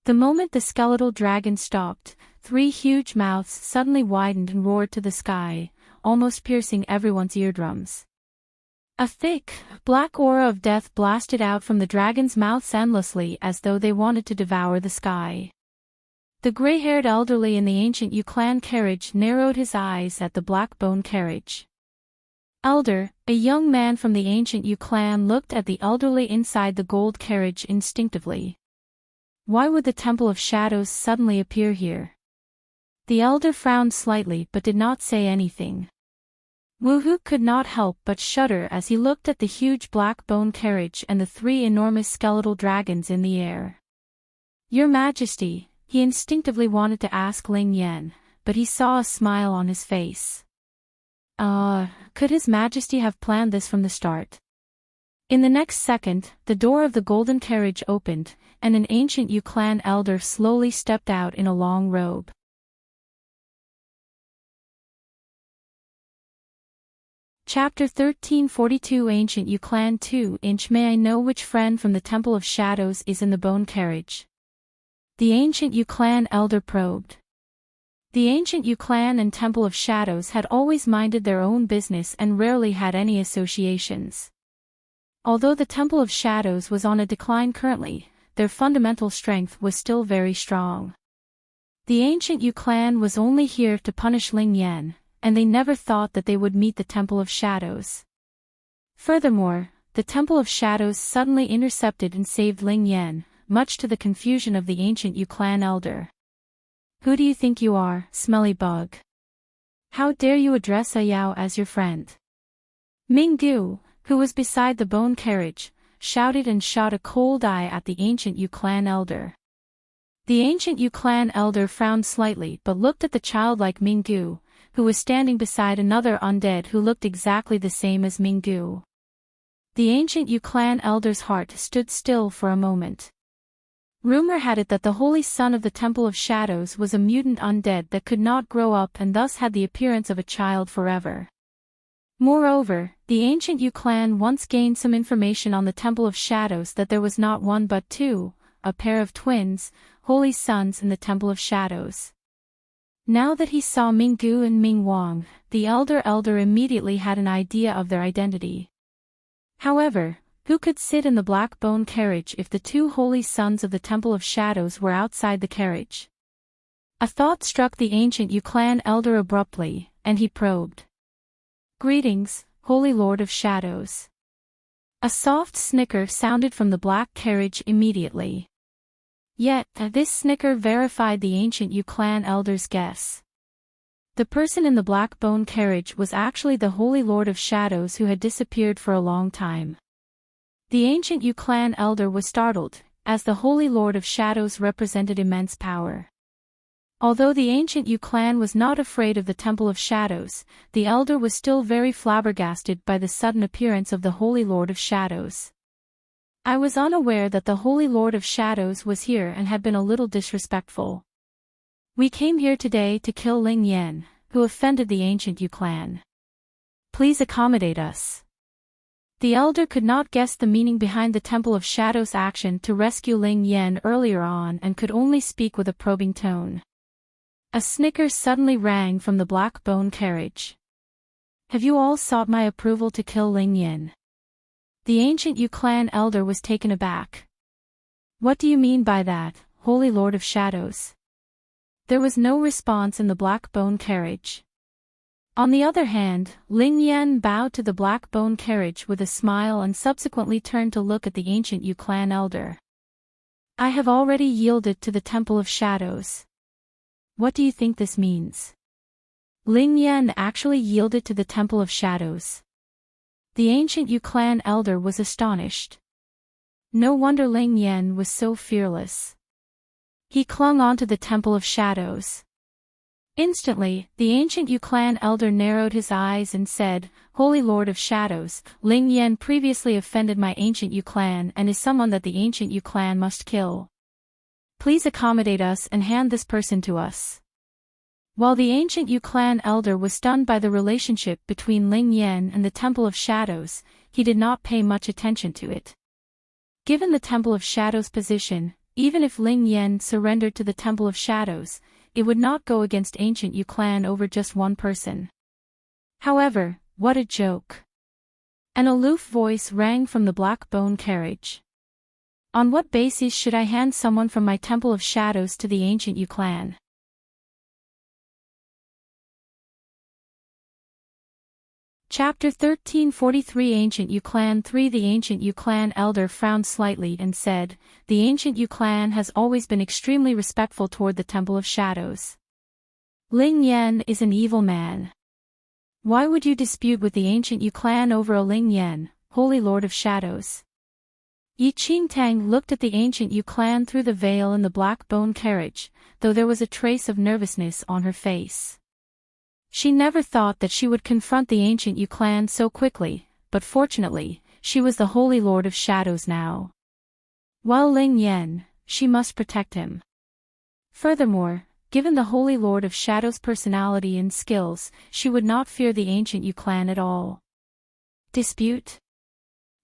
The moment the skeletal dragon stopped, 3 huge mouths suddenly widened and roared to the sky, almost piercing everyone's eardrums. A thick, black aura of death blasted out from the dragons' mouths endlessly as though they wanted to devour the sky. The gray-haired elderly in the ancient Yu clan carriage narrowed his eyes at the black bone carriage. Elder, a young man from the ancient Yu clan, looked at the elderly inside the gold carriage instinctively. Why would the Temple of Shadows suddenly appear here? The elder frowned slightly but did not say anything. Wu Hu could not help but shudder as he looked at the huge black bone carriage and the 3 enormous skeletal dragons in the air. Your Majesty, he instinctively wanted to ask Ling Yan, but he saw a smile on his face. Could His Majesty have planned this from the start? In the next second, the door of the golden carriage opened, and an ancient Yu clan elder slowly stepped out in a long robe. Chapter 1342 Ancient Yu Clan 2-inch. May I know which friend from the Temple of Shadows is in the bone carriage? The ancient Yu clan elder probed. The ancient Yu clan and Temple of Shadows had always minded their own business and rarely had any associations. Although the Temple of Shadows was on a decline currently, their fundamental strength was still very strong. The ancient Yu clan was only here to punish Ling Yan, and they never thought that they would meet the Temple of Shadows. Furthermore, the Temple of Shadows suddenly intercepted and saved Ling Yan, much to the confusion of the ancient Yu clan elder. "Who do you think you are, smelly bug? How dare you address a Yao as your friend?" Minggu, who was beside the bone carriage, shouted and shot a cold eye at the ancient Yu clan elder. The ancient Yu clan elder frowned slightly but looked at the childlike Minggu, who was standing beside another undead who looked exactly the same as Minggu. The ancient Yu clan elder's heart stood still for a moment. Rumor had it that the holy son of the Temple of Shadows was a mutant undead that could not grow up and thus had the appearance of a child forever. Moreover, the ancient Yu clan once gained some information on the Temple of Shadows that there was not one but two, a pair of twins, holy sons in the Temple of Shadows. Now that he saw Minggu and Ming Wang, the elder immediately had an idea of their identity. However, who could sit in the black bone carriage if the two holy sons of the Temple of Shadows were outside the carriage? A thought struck the ancient Yu clan elder abruptly, and he probed. "Greetings, Holy Lord of Shadows." A soft snicker sounded from the black carriage immediately. Yet, this snicker verified the ancient Yu clan elder's guess. The person in the black bone carriage was actually the Holy Lord of Shadows who had disappeared for a long time. The ancient Yu clan elder was startled, as the Holy Lord of Shadows represented immense power. Although the ancient Yu clan was not afraid of the Temple of Shadows, the elder was still very flabbergasted by the sudden appearance of the Holy Lord of Shadows. "I was unaware that the Holy Lord of Shadows was here and had been a little disrespectful. We came here today to kill Ling Yan, who offended the ancient Yu clan. Please accommodate us." The elder could not guess the meaning behind the Temple of Shadows' action to rescue Ling Yan earlier on and could only speak with a probing tone. A snicker suddenly rang from the black bone carriage. "Have you all sought my approval to kill Ling Yan?" The ancient Yu clan elder was taken aback. "What do you mean by that, Holy Lord of Shadows?" There was no response in the black bone carriage. On the other hand, Ling Yan bowed to the black bone carriage with a smile and subsequently turned to look at the ancient Yu clan elder. "I have already yielded to the Temple of Shadows. What do you think this means?" Ling Yan actually yielded to the Temple of Shadows. The ancient Yu clan elder was astonished. No wonder Ling Yan was so fearless. He clung onto the Temple of Shadows. Instantly, the ancient Yu clan elder narrowed his eyes and said, "Holy Lord of Shadows, Ling Yan previously offended my ancient Yu clan and is someone that the ancient Yu clan must kill. Please accommodate us and hand this person to us." While the ancient Yu clan elder was stunned by the relationship between Ling Yan and the Temple of Shadows, he did not pay much attention to it. Given the Temple of Shadows' position, even if Ling Yan surrendered to the Temple of Shadows, it would not go against ancient Yu clan over just one person. However, what a joke. An aloof voice rang from the black bone carriage. "On what basis should I hand someone from my Temple of Shadows to the ancient Yu clan?" Chapter 1343 Ancient Yu Clan 3 The ancient Yu clan elder frowned slightly and said, "The ancient Yu clan has always been extremely respectful toward the Temple of Shadows. Ling Yan is an evil man. Why would you dispute with the ancient Yu clan over a Ling Yan, Holy Lord of Shadows?" Enchanting looked at the ancient Yu clan through the veil in the black bone carriage, though there was a trace of nervousness on her face. She never thought that she would confront the ancient Yu clan so quickly, but fortunately, she was the Holy Lord of Shadows now. While Ling Yan, she must protect him. Furthermore, given the Holy Lord of Shadows' personality and skills, she would not fear the ancient Yu clan at all. Dispute?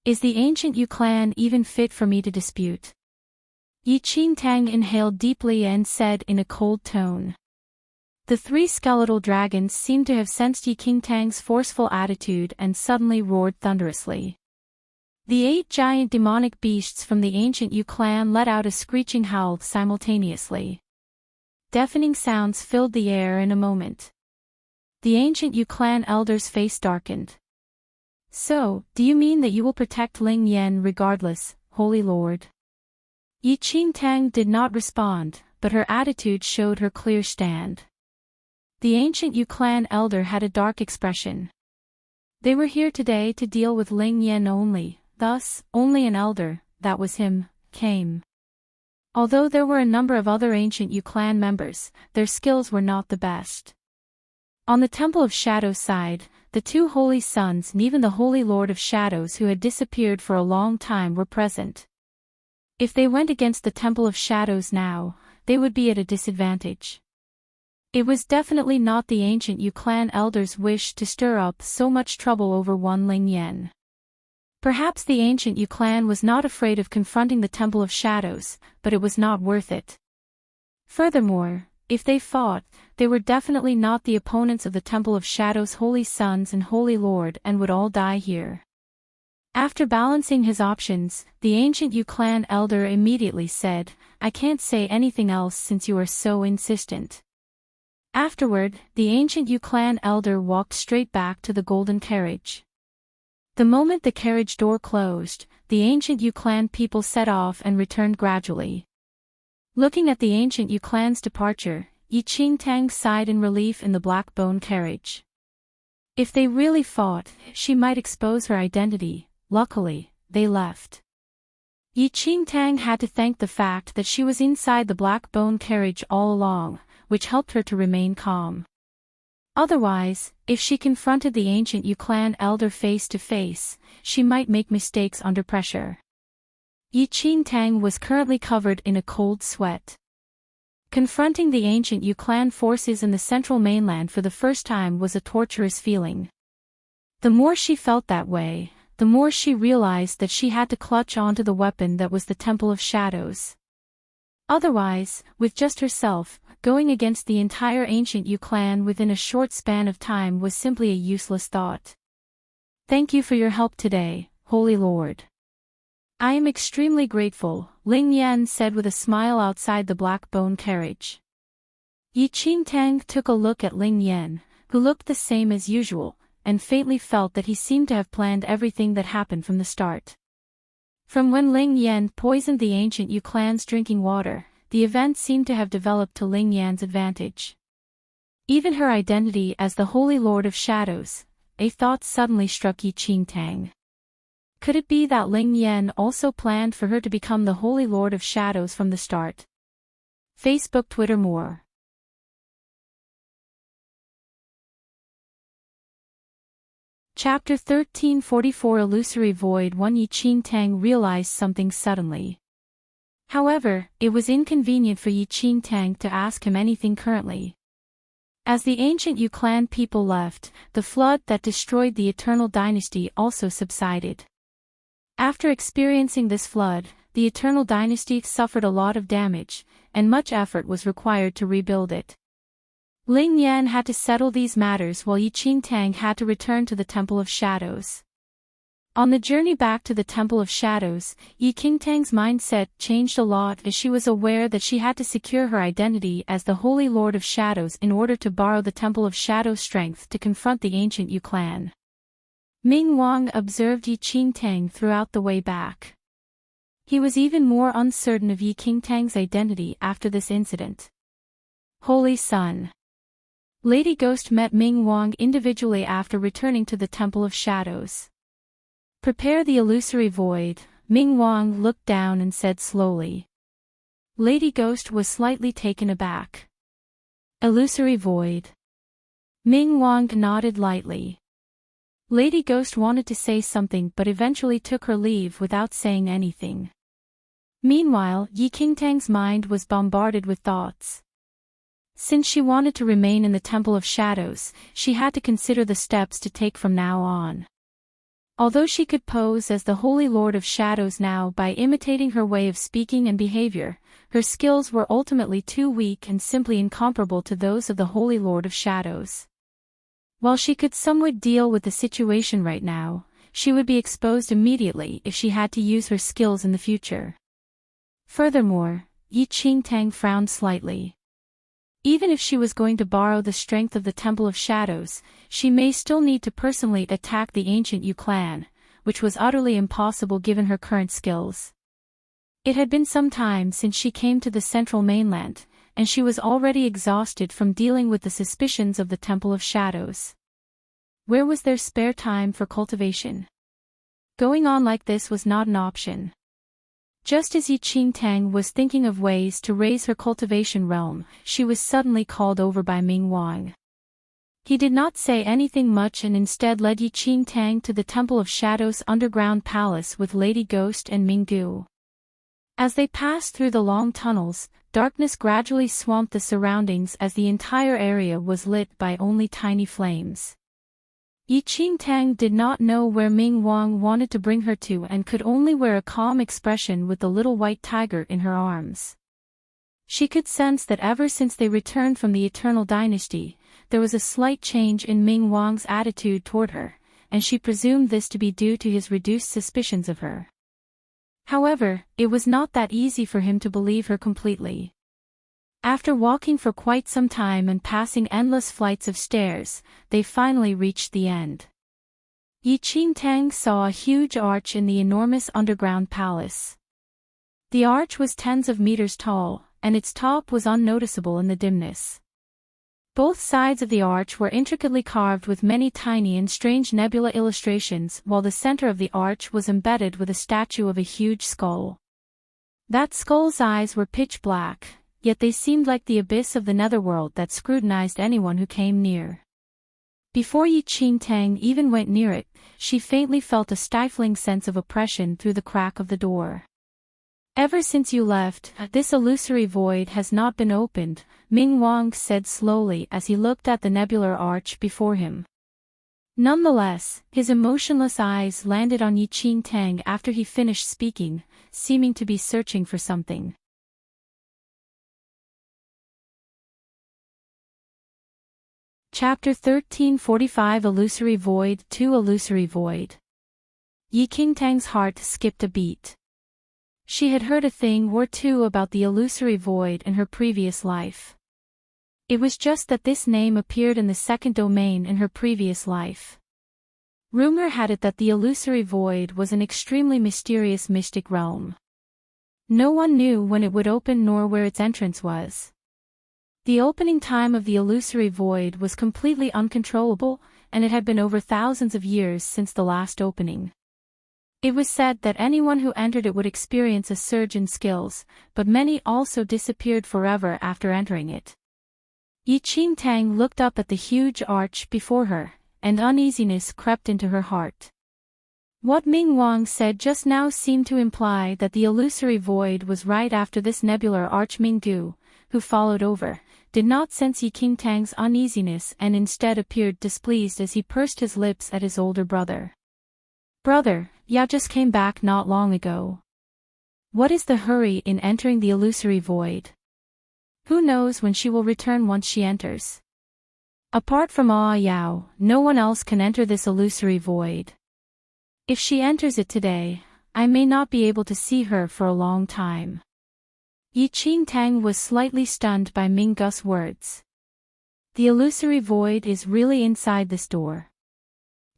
Is the ancient Yu clan even fit for me to dispute? Enchanting inhaled deeply and said in a cold tone. The three skeletal dragons seemed to have sensed Enchanting's forceful attitude and suddenly roared thunderously. The 8 giant demonic beasts from the ancient Yu clan let out a screeching howl simultaneously. Deafening sounds filled the air in a moment. The ancient Yu clan elder's face darkened. "So, do you mean that you will protect Ling Yan regardless, Holy Lord?" Enchanting did not respond, but her attitude showed her clear stand. The ancient Yu clan elder had a dark expression. They were here today to deal with Ling Yan only, thus, only an elder, that was him, came. Although there were a number of other ancient Yu clan members, their skills were not the best. On the Temple of Shadows side, the two Holy Sons and even the Holy Lord of Shadows who had disappeared for a long time were present. If they went against the Temple of Shadows now, they would be at a disadvantage. It was definitely not the ancient Yu clan elder's wish to stir up so much trouble over one Ling Yan. Perhaps the ancient Yu clan was not afraid of confronting the Temple of Shadows, but it was not worth it. Furthermore, if they fought, they were definitely not the opponents of the Temple of Shadows' Holy Sons and Holy Lord and would all die here. After balancing his options, the ancient Yu clan elder immediately said, "I can't say anything else since you are so insistent." Afterward, the ancient Yu clan elder walked straight back to the golden carriage. The moment the carriage door closed, the ancient Yu clan people set off and returned gradually. Looking at the ancient Yu clan's departure, Enchanting sighed in relief in the black bone carriage. If they really fought, she might expose her identity. Luckily, they left. Enchanting had to thank the fact that she was inside the black bone carriage all along, which helped her to remain calm. Otherwise, if she confronted the ancient Yu clan elder face to face, she might make mistakes under pressure. Enchanting was currently covered in a cold sweat. Confronting the ancient Yu clan forces in the central mainland for the first time was a torturous feeling. The more she felt that way, the more she realized that she had to clutch onto the weapon that was the Temple of Shadows. Otherwise, with just herself, going against the entire ancient Yu clan within a short span of time was simply a useless thought. "Thank you for your help today, Holy Lord." "I am extremely grateful," Ling Yan said with a smile outside the black bone carriage. Enchanting took a look at Ling Yan, who looked the same as usual, and faintly felt that he seemed to have planned everything that happened from the start. From when Ling Yan poisoned the ancient Yu clan's drinking water, the event seemed to have developed to Ling Yan's advantage. Even her identity as the Holy Lord of Shadows, a thought suddenly struck Enchanting. Could it be that Ling Yan also planned for her to become the Holy Lord of Shadows from the start? Facebook, Twitter, more. Chapter 1344 Illusory Void. 1 Enchanting realized something suddenly. However, it was inconvenient for Enchanting to ask him anything currently. As the ancient Yu clan people left, the flood that destroyed the Eternal Dynasty also subsided. After experiencing this flood, the Eternal Dynasty suffered a lot of damage, and much effort was required to rebuild it. Ling Yan had to settle these matters while Enchanting had to return to the Temple of Shadows. On the journey back to the Temple of Shadows, Enchanting's mindset changed a lot as she was aware that she had to secure her identity as the Holy Lord of Shadows in order to borrow the Temple of Shadows' strength to confront the ancient Yu clan. Ming Wang observed Enchanting throughout the way back. He was even more uncertain of Enchanting's identity after this incident. Holy Son. Lady Ghost met Ming Wang individually after returning to the Temple of Shadows. "Prepare the illusory void," Ming Wang looked down and said slowly. Lady Ghost was slightly taken aback. "Illusory void." Ming Wang nodded lightly. Lady Ghost wanted to say something but eventually took her leave without saying anything. Meanwhile, Enchanting's mind was bombarded with thoughts. Since she wanted to remain in the Temple of Shadows, she had to consider the steps to take from now on. Although she could pose as the Holy Lord of Shadows now by imitating her way of speaking and behavior, her skills were ultimately too weak and simply incomparable to those of the Holy Lord of Shadows. While she could somewhat deal with the situation right now, she would be exposed immediately if she had to use her skills in the future. Furthermore, Enchanting frowned slightly. Even if she was going to borrow the strength of the Temple of Shadows, she may still need to personally attack the ancient Yu clan, which was utterly impossible given her current skills. It had been some time since she came to the central mainland, and she was already exhausted from dealing with the suspicions of the Temple of Shadows. Where was there spare time for cultivation? Going on like this was not an option. Just as Enchanting was thinking of ways to raise her cultivation realm, she was suddenly called over by Ming Wang. He did not say anything much and instead led Enchanting to the Temple of Shadows underground palace with Lady Ghost and Minggu. As they passed through the long tunnels, darkness gradually swamped the surroundings as the entire area was lit by only tiny flames. Enchanting did not know where Ming Wang wanted to bring her to and could only wear a calm expression with the little white tiger in her arms. She could sense that ever since they returned from the Eternal Dynasty, there was a slight change in Ming Wang's attitude toward her, and she presumed this to be due to his reduced suspicions of her. However, it was not that easy for him to believe her completely. After walking for quite some time and passing endless flights of stairs, they finally reached the end. Enchanting saw a huge arch in the enormous underground palace. The arch was tens of meters tall, and its top was unnoticeable in the dimness. Both sides of the arch were intricately carved with many tiny and strange nebula illustrations, while the center of the arch was embedded with a statue of a huge skull. That skull's eyes were pitch black, yet they seemed like the abyss of the netherworld that scrutinized anyone who came near. Before Enchanting even went near it, she faintly felt a stifling sense of oppression through the crack of the door. "Ever since you left, this illusory void has not been opened," Ming Wang said slowly as he looked at the nebular arch before him. Nonetheless, his emotionless eyes landed on Enchanting after he finished speaking, seeming to be searching for something. Chapter 1345 Illusory Void 2 Illusory Void. Enchanting's heart skipped a beat. She had heard a thing or two about the illusory void in her previous life. It was just that this name appeared in the second domain in her previous life. Rumor had it that the illusory void was an extremely mysterious mystic realm. No one knew when it would open nor where its entrance was. The opening time of the illusory void was completely uncontrollable, and it had been over thousands of years since the last opening. It was said that anyone who entered it would experience a surge in skills, but many also disappeared forever after entering it. Enchanting looked up at the huge arch before her, and uneasiness crept into her heart. What Ming Wang said just now seemed to imply that the illusory void was right after this nebular arch. Minggu, who followed over, did not sense Enchanting's uneasiness and instead appeared displeased as he pursed his lips at his older brother. "Brother, Ya just came back not long ago. What is the hurry in entering the illusory void? Who knows when she will return once she enters? Apart from Yao, no one else can enter this illusory void. If she enters it today, I may not be able to see her for a long time." Enchanting was slightly stunned by Minggu's words. The illusory void is really inside this door.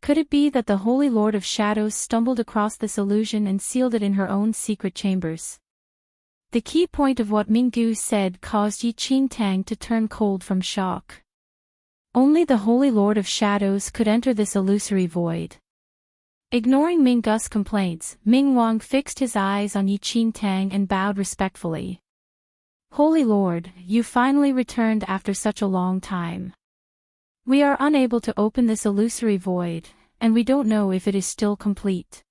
Could it be that the Holy Lord of Shadows stumbled across this illusion and sealed it in her own secret chambers? The key point of what Minggu said caused Enchanting to turn cold from shock. Only the Holy Lord of Shadows could enter this illusory void. Ignoring Minggu's complaints, Ming Wang fixed his eyes on Enchanting and bowed respectfully. "Holy Lord, you finally returned after such a long time. We are unable to open this illusory void, and we don't know if it is still complete.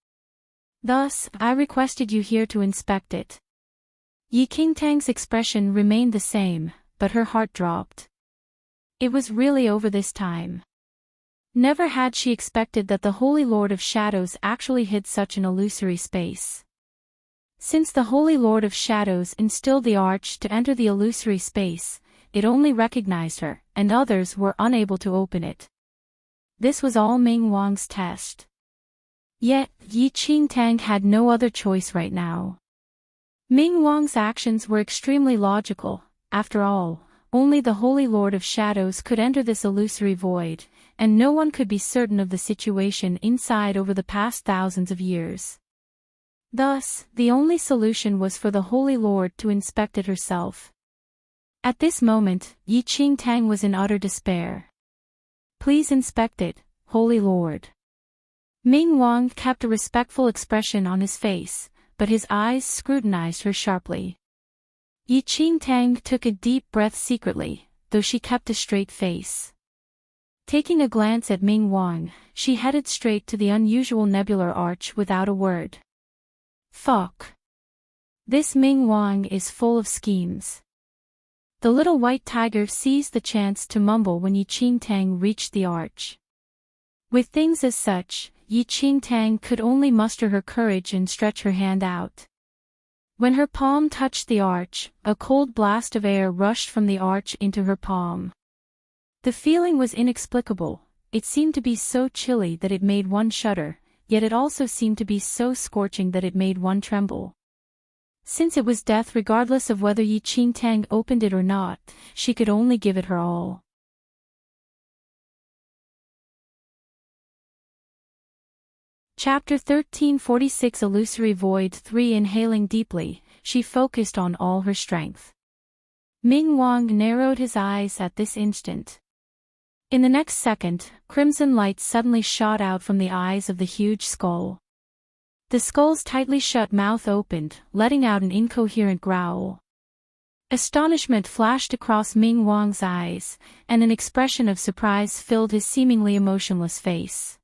Thus, I requested you here to inspect it." Enchanting's expression remained the same, but her heart dropped. It was really over this time. Never had she expected that the Holy Lord of Shadows actually hid such an illusory space. Since the Holy Lord of Shadows instilled the arch to enter the illusory space, it only recognized her, and others were unable to open it. This was all Ming Wang's test. Yet, Enchanting had no other choice right now. Ming Wang's actions were extremely logical. After all, only the Holy Lord of Shadows could enter this illusory void, and no one could be certain of the situation inside over the past thousands of years. Thus, the only solution was for the Holy Lord to inspect it herself. At this moment, Yi Qingtang was in utter despair. "Please inspect it, Holy Lord." Ming Wang kept a respectful expression on his face, but his eyes scrutinized her sharply. Yi Qingtang took a deep breath secretly, though she kept a straight face. Taking a glance at Ming Wang, she headed straight to the unusual nebular arch without a word. Fuck. This Ming Wang is full of schemes. The little white tiger seized the chance to mumble when Yi Qingtang reached the arch. With things as such, Yi Qingtang could only muster her courage and stretch her hand out. When her palm touched the arch, a cold blast of air rushed from the arch into her palm. The feeling was inexplicable. It seemed to be so chilly that it made one shudder, yet it also seemed to be so scorching that it made one tremble. Since it was death regardless of whether Yi Qingtang opened it or not, she could only give it her all. Chapter 1346 Illusory Void 3 Inhaling deeply, she focused on all her strength. Ming Wang narrowed his eyes at this instant. In the next second, crimson light suddenly shot out from the eyes of the huge skull. The skull's tightly shut mouth opened, letting out an incoherent growl. Astonishment flashed across Ming Wang's eyes, and an expression of surprise filled his seemingly emotionless face.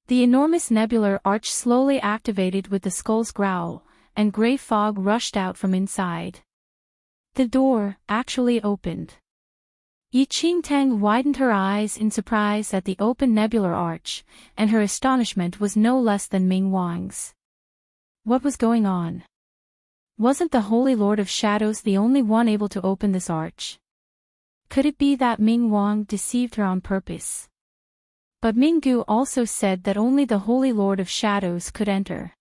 The enormous nebular arch slowly activated with the skull's growl, and gray fog rushed out from inside. The door actually opened. Yi Qingtang widened her eyes in surprise at the open nebular arch, and her astonishment was no less than Ming Wang's. What was going on? Wasn't the Holy Lord of Shadows the only one able to open this arch? Could it be that Ming Wang deceived her on purpose? But Minggu also said that only the Holy Lord of Shadows could enter.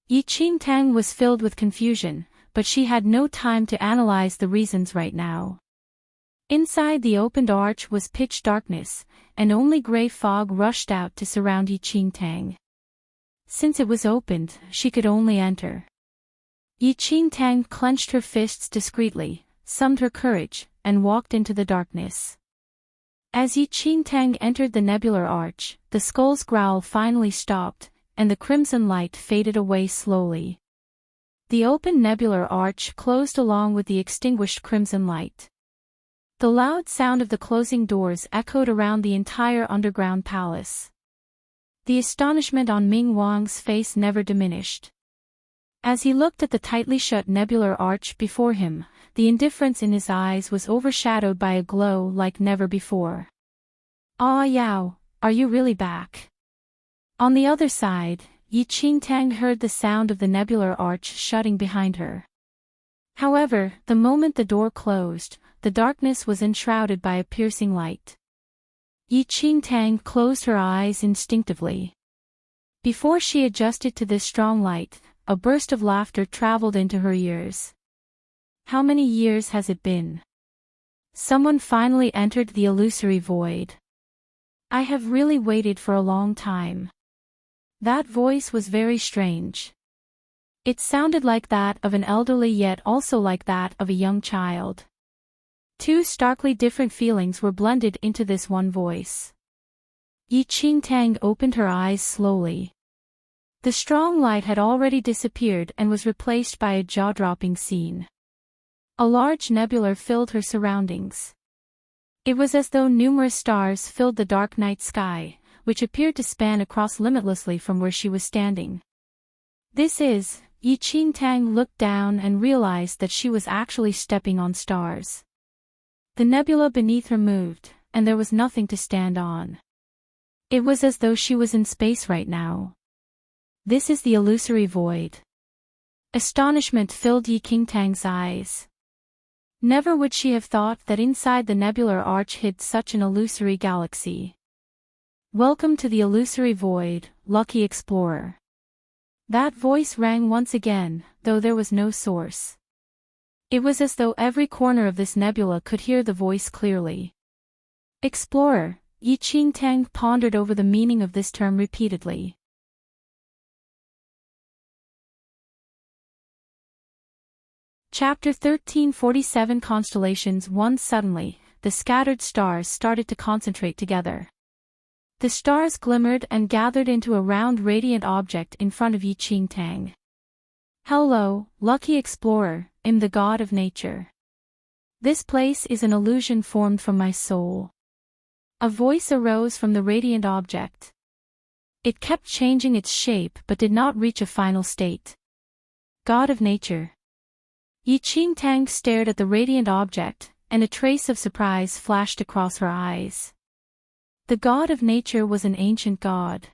Yi Qingtang was filled with confusion, but she had no time to analyze the reasons right now. Inside the opened arch was pitch darkness, and only gray fog rushed out to surround Yi Qingtang. Since it was opened, she could only enter. Yi Qingtang clenched her fists discreetly, summoned her courage, and walked into the darkness. As Yi Qingtang entered the nebular arch, the skull's growl finally stopped, and the crimson light faded away slowly. The open nebular arch closed along with the extinguished crimson light. The loud sound of the closing doors echoed around the entire underground palace. The astonishment on Ming Wang's face never diminished. As he looked at the tightly shut nebular arch before him, the indifference in his eyes was overshadowed by a glow like never before. "Ah Yao, are you really back?" On the other side, Yi Qingtang heard the sound of the nebular arch shutting behind her. However, the moment the door closed, the darkness was enshrouded by a piercing light. Yi Qingtang closed her eyes instinctively. Before she adjusted to this strong light, a burst of laughter traveled into her ears. How many years has it been? Someone finally entered the illusory void. I have really waited for a long time. That voice was very strange. It sounded like that of an elderly yet also like that of a young child. Two starkly different feelings were blended into this one voice. Yi Qingtang opened her eyes slowly. The strong light had already disappeared and was replaced by a jaw-dropping scene. A large nebula filled her surroundings. It was as though numerous stars filled the dark night sky, which appeared to span across limitlessly from where she was standing. Yi Qingtang looked down and realized that she was actually stepping on stars. The nebula beneath her moved, and there was nothing to stand on. It was as though she was in space right now. This is the illusory void. Astonishment filled Yi Qingtang's eyes. Never would she have thought that inside the nebular arch hid such an illusory galaxy. Welcome to the illusory void, lucky explorer. That voice rang once again, though there was no source. It was as though every corner of this nebula could hear the voice clearly. Explorer, Yi Qingtang pondered over the meaning of this term repeatedly. Chapter 1347 Constellations 1 Suddenly, the scattered stars started to concentrate together. The stars glimmered and gathered into a round radiant object in front of Enchanting. Hello, lucky explorer, I'm the god of nature. This place is an illusion formed from my soul. A voice arose from the radiant object. It kept changing its shape but did not reach a final state. God of nature. Enchanting stared at the radiant object, and a trace of surprise flashed across her eyes. The god of nature was an ancient god.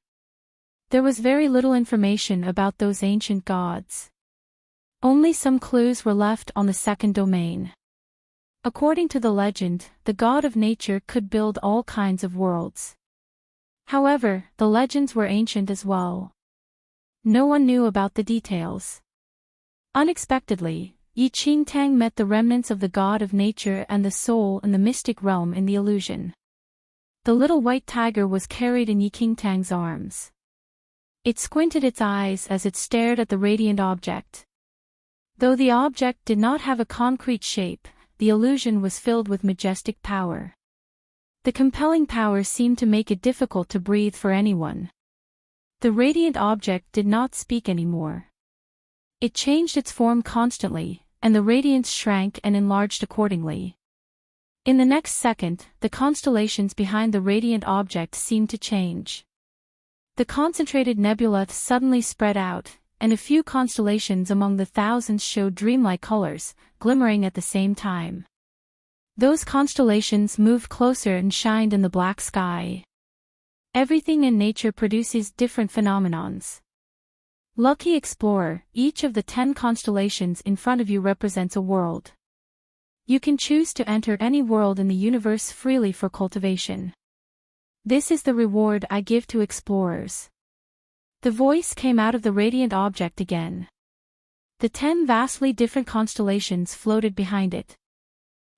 There was very little information about those ancient gods. Only some clues were left on the second domain. According to the legend, the god of nature could build all kinds of worlds. However, the legends were ancient as well. No one knew about the details. Unexpectedly, Enchanting met the remnants of the god of nature and the soul in the mystic realm in the illusion. The little white tiger was carried in Enchanting's arms. It squinted its eyes as it stared at the radiant object. Though the object did not have a concrete shape, the illusion was filled with majestic power. The compelling power seemed to make it difficult to breathe for anyone. The radiant object did not speak anymore. It changed its form constantly, and the radiance shrank and enlarged accordingly. In the next second, the constellations behind the radiant object seemed to change. The concentrated nebula suddenly spread out, and a few constellations among the thousands showed dreamlike colors, glimmering at the same time. Those constellations moved closer and shined in the black sky. Everything in nature produces different phenomenons. Lucky explorer, each of the 10 constellations in front of you represents a world. You can choose to enter any world in the universe freely for cultivation. This is the reward I give to explorers. The voice came out of the radiant object again. The 10 vastly different constellations floated behind it.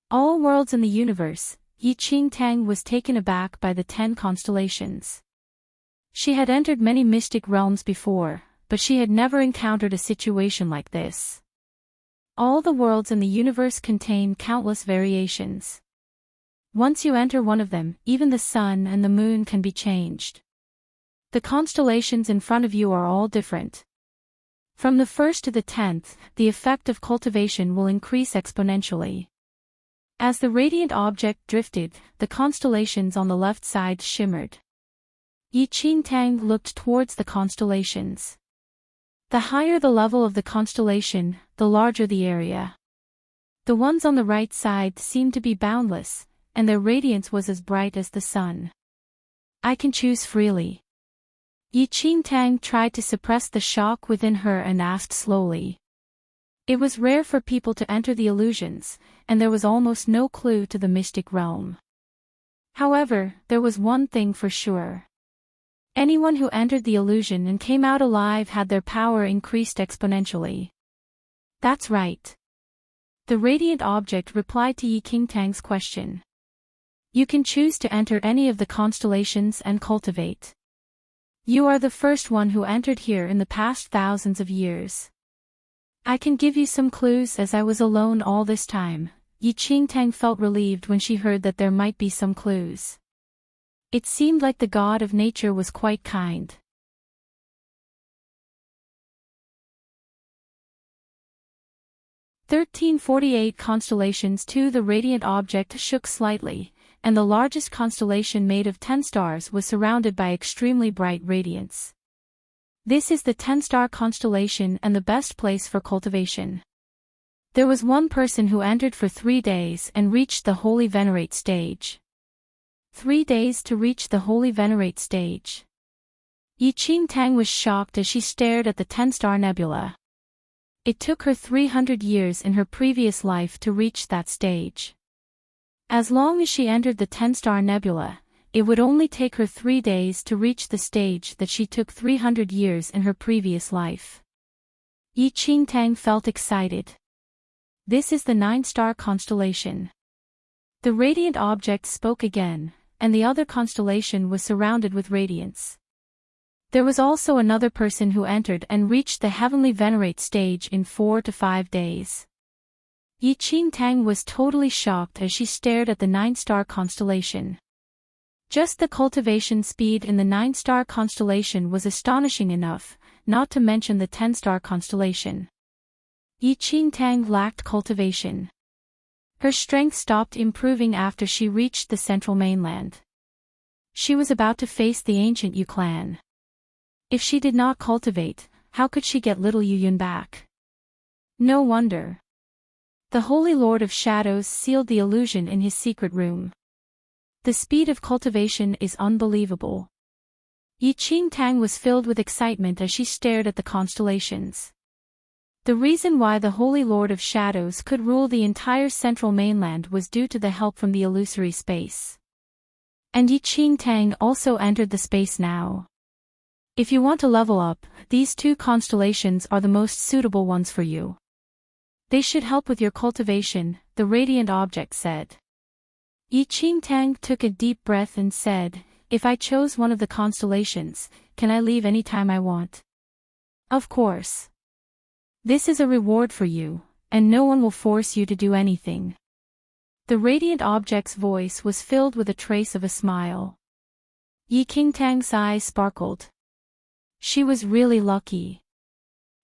All worlds in the universe, Enchanting was taken aback by the 10 constellations. She had entered many mystic realms before, but she had never encountered a situation like this. All the worlds in the universe contain countless variations. Once you enter one of them, even the sun and the moon can be changed. The constellations in front of you are all different. From the 1st to the 10th, the effect of cultivation will increase exponentially. As the radiant object drifted, the constellations on the left side shimmered. Enchanting looked towards the constellations. The higher the level of the constellation, the larger the area. The ones on the right side seemed to be boundless, and their radiance was as bright as the sun. I can choose freely. Enchanting tried to suppress the shock within her and asked slowly. It was rare for people to enter the illusions, and there was almost no clue to the mystic realm. However, there was one thing for sure. Anyone who entered the illusion and came out alive had their power increased exponentially. That's right. The radiant object replied to Enchanting's question. You can choose to enter any of the constellations and cultivate. You are the first one who entered here in the past thousands of years. I can give you some clues as I was alone all this time. Enchanting felt relieved when she heard that there might be some clues. It seemed like the god of nature was quite kind. 1348 Constellations 2 The radiant object shook slightly, and the largest constellation made of 10 stars was surrounded by extremely bright radiance. This is the 10-star constellation and the best place for cultivation. There was one person who entered for 3 days and reached the Holy Venerate stage. 3 days to reach the Holy Venerate stage. Enchanting was shocked as she stared at the 10-star nebula. It took her 300 years in her previous life to reach that stage. As long as she entered the 10-star nebula, it would only take her 3 days to reach the stage that she took 300 years in her previous life. Enchanting felt excited. This is the 9-star constellation. The radiant object spoke again, and the other constellation was surrounded with radiance. There was also another person who entered and reached the Heavenly Venerate stage in 4 to 5 days. Yi Qingtang was totally shocked as she stared at the 9-star constellation. Just the cultivation speed in the 9-star constellation was astonishing enough, not to mention the 10-star constellation. Yi Qingtang lacked cultivation. Her strength stopped improving after she reached the central mainland. She was about to face the ancient Yu clan. If she did not cultivate, how could she get little Yu Yun back? No wonder. The Holy Lord of Shadows sealed the illusion in his secret room. The speed of cultivation is unbelievable. Yi Qingtang was filled with excitement as she stared at the constellations. The reason why the Holy Lord of Shadows could rule the entire central mainland was due to the help from the illusory space. And Yi Qingtang also entered the space now. If you want to level up, these 2 constellations are the most suitable ones for you. They should help with your cultivation, the radiant object said. Yi Qingtang took a deep breath and said, if I chose one of the constellations, can I leave any time I want? Of course. This is a reward for you, and no one will force you to do anything. The radiant object's voice was filled with a trace of a smile. Yi Qingtang's eyes sparkled. She was really lucky.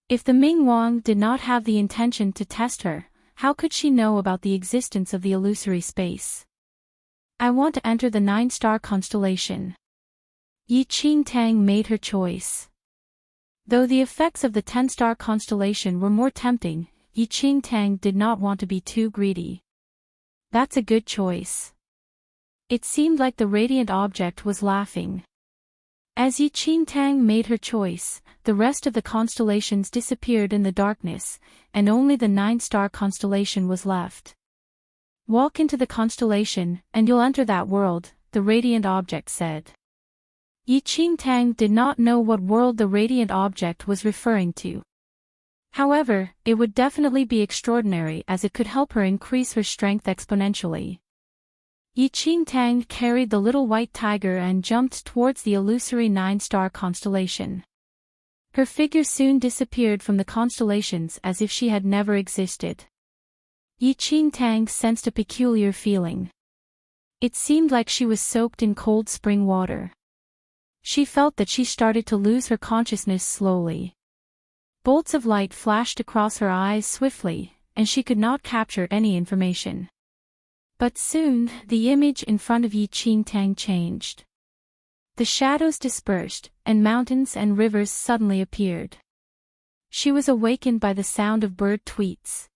If the Ming Wang did not have the intention to test her, how could she know about the existence of the illusory space? I want to enter the 9-star constellation. Yi Qingtang made her choice. Though the effects of the 10-star constellation were more tempting, Yi Qingtang did not want to be too greedy. That's a good choice. It seemed like the radiant object was laughing. As Yi Qingtang made her choice, the rest of the constellations disappeared in the darkness, and only the 9-star constellation was left. Walk into the constellation, and you'll enter that world, the radiant object said. Yi Qingtang did not know what world the radiant object was referring to. However, it would definitely be extraordinary as it could help her increase her strength exponentially. Yi Qingtang carried the little white tiger and jumped towards the illusory 9-star constellation. Her figure soon disappeared from the constellations as if she had never existed. Yi Qingtang sensed a peculiar feeling. It seemed like she was soaked in cold spring water. She felt that she started to lose her consciousness slowly. Bolts of light flashed across her eyes swiftly, and she could not capture any information. But soon, the image in front of Yi Qingtang changed. The shadows dispersed, and mountains and rivers suddenly appeared. She was awakened by the sound of bird tweets.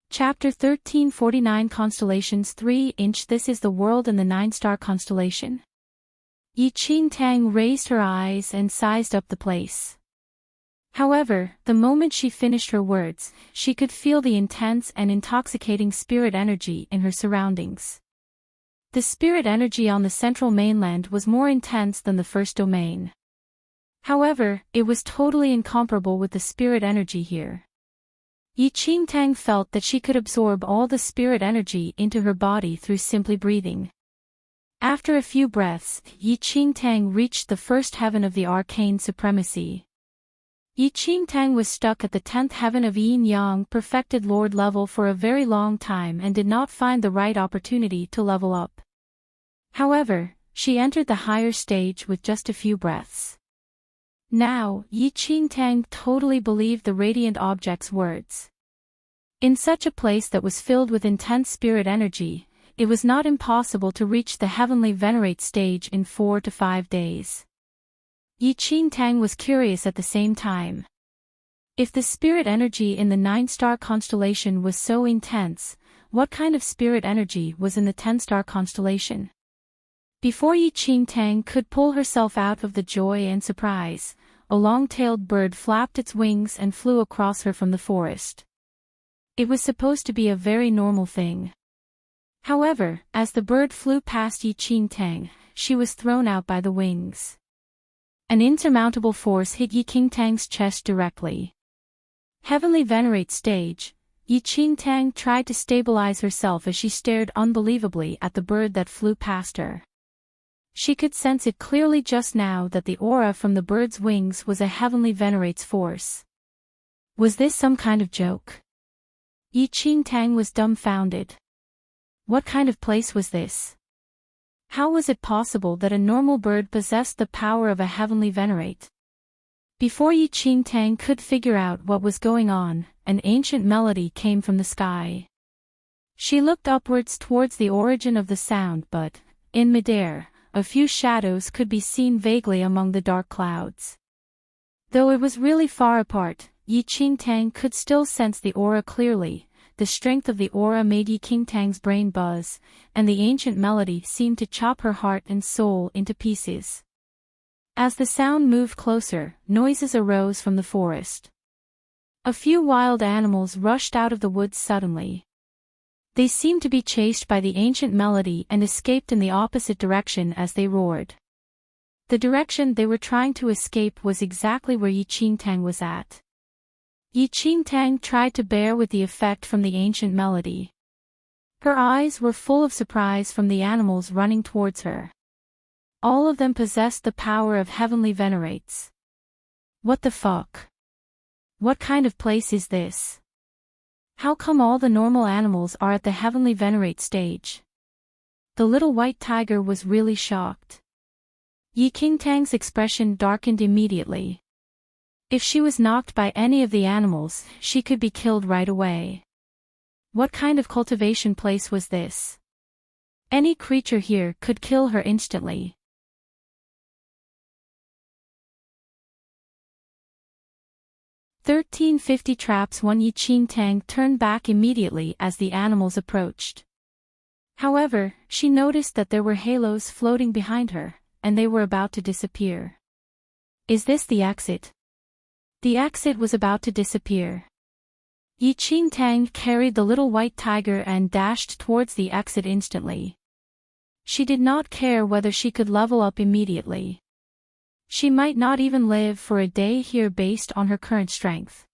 Chapter 1349 Constellations 3-inch This is the world and the 9-star constellation. Yi Qingtang raised her eyes and sized up the place. However, the moment she finished her words, she could feel the intense and intoxicating spirit energy in her surroundings. The spirit energy on the central mainland was more intense than the first domain. However, it was totally incomparable with the spirit energy here. Yi Qingtang felt that she could absorb all the spirit energy into her body through simply breathing. After a few breaths, Yi Qingtang reached the first heaven of the arcane supremacy. Yi Qingtang was stuck at the 10th heaven of Yin-Yang perfected Lord level for a very long time and did not find the right opportunity to level up. However, she entered the higher stage with just a few breaths. Now, Yi Qingtang totally believed the radiant object's words. In such a place that was filled with intense spirit energy, it was not impossible to reach the heavenly venerate stage in 4 to 5 days. Yi Qingtang was curious at the same time. If the spirit energy in the 9-star constellation was so intense, what kind of spirit energy was in the 10-star constellation? Before Yi Qingtang could pull herself out of the joy and surprise, a long-tailed bird flapped its wings and flew across her from the forest. It was supposed to be a very normal thing. However, as the bird flew past Yi Qingtang, she was thrown out by the wings. An insurmountable force hit Yi Qingtang's chest directly. Heavenly venerate stage, Yi Qingtang tried to stabilize herself as she stared unbelievably at the bird that flew past her. She could sense it clearly just now that the aura from the bird's wings was a heavenly venerate's force. Was this some kind of joke? Enchanting was dumbfounded. What kind of place was this? How was it possible that a normal bird possessed the power of a heavenly venerate? Before Enchanting could figure out what was going on, an ancient melody came from the sky. She looked upwards towards the origin of the sound, but, in midair, a few shadows could be seen vaguely among the dark clouds. Though it was really far apart, Enchanting could still sense the aura clearly. The strength of the aura made Enchanting's brain buzz, and the ancient melody seemed to chop her heart and soul into pieces. As the sound moved closer, noises arose from the forest. A few wild animals rushed out of the woods suddenly. They seemed to be chased by the ancient melody and escaped in the opposite direction as they roared. The direction they were trying to escape was exactly where Enchanting was at. Enchanting tried to bear with the effect from the ancient melody. Her eyes were full of surprise from the animals running towards her. All of them possessed the power of heavenly venerates. What the fuck? What kind of place is this? How come all the normal animals are at the heavenly venerate stage? The little white tiger was really shocked. Enchanting's expression darkened immediately. If she was knocked by any of the animals, she could be killed right away. What kind of cultivation place was this? Any creature here could kill her instantly. 1350 traps. 1 Enchanting turned back immediately as the animals approached. However, she noticed that there were halos floating behind her, and they were about to disappear. Is this the exit? The exit was about to disappear. Enchanting carried the little white tiger and dashed towards the exit instantly. She did not care whether she could level up immediately. She might not even live for a day here based on her current strength.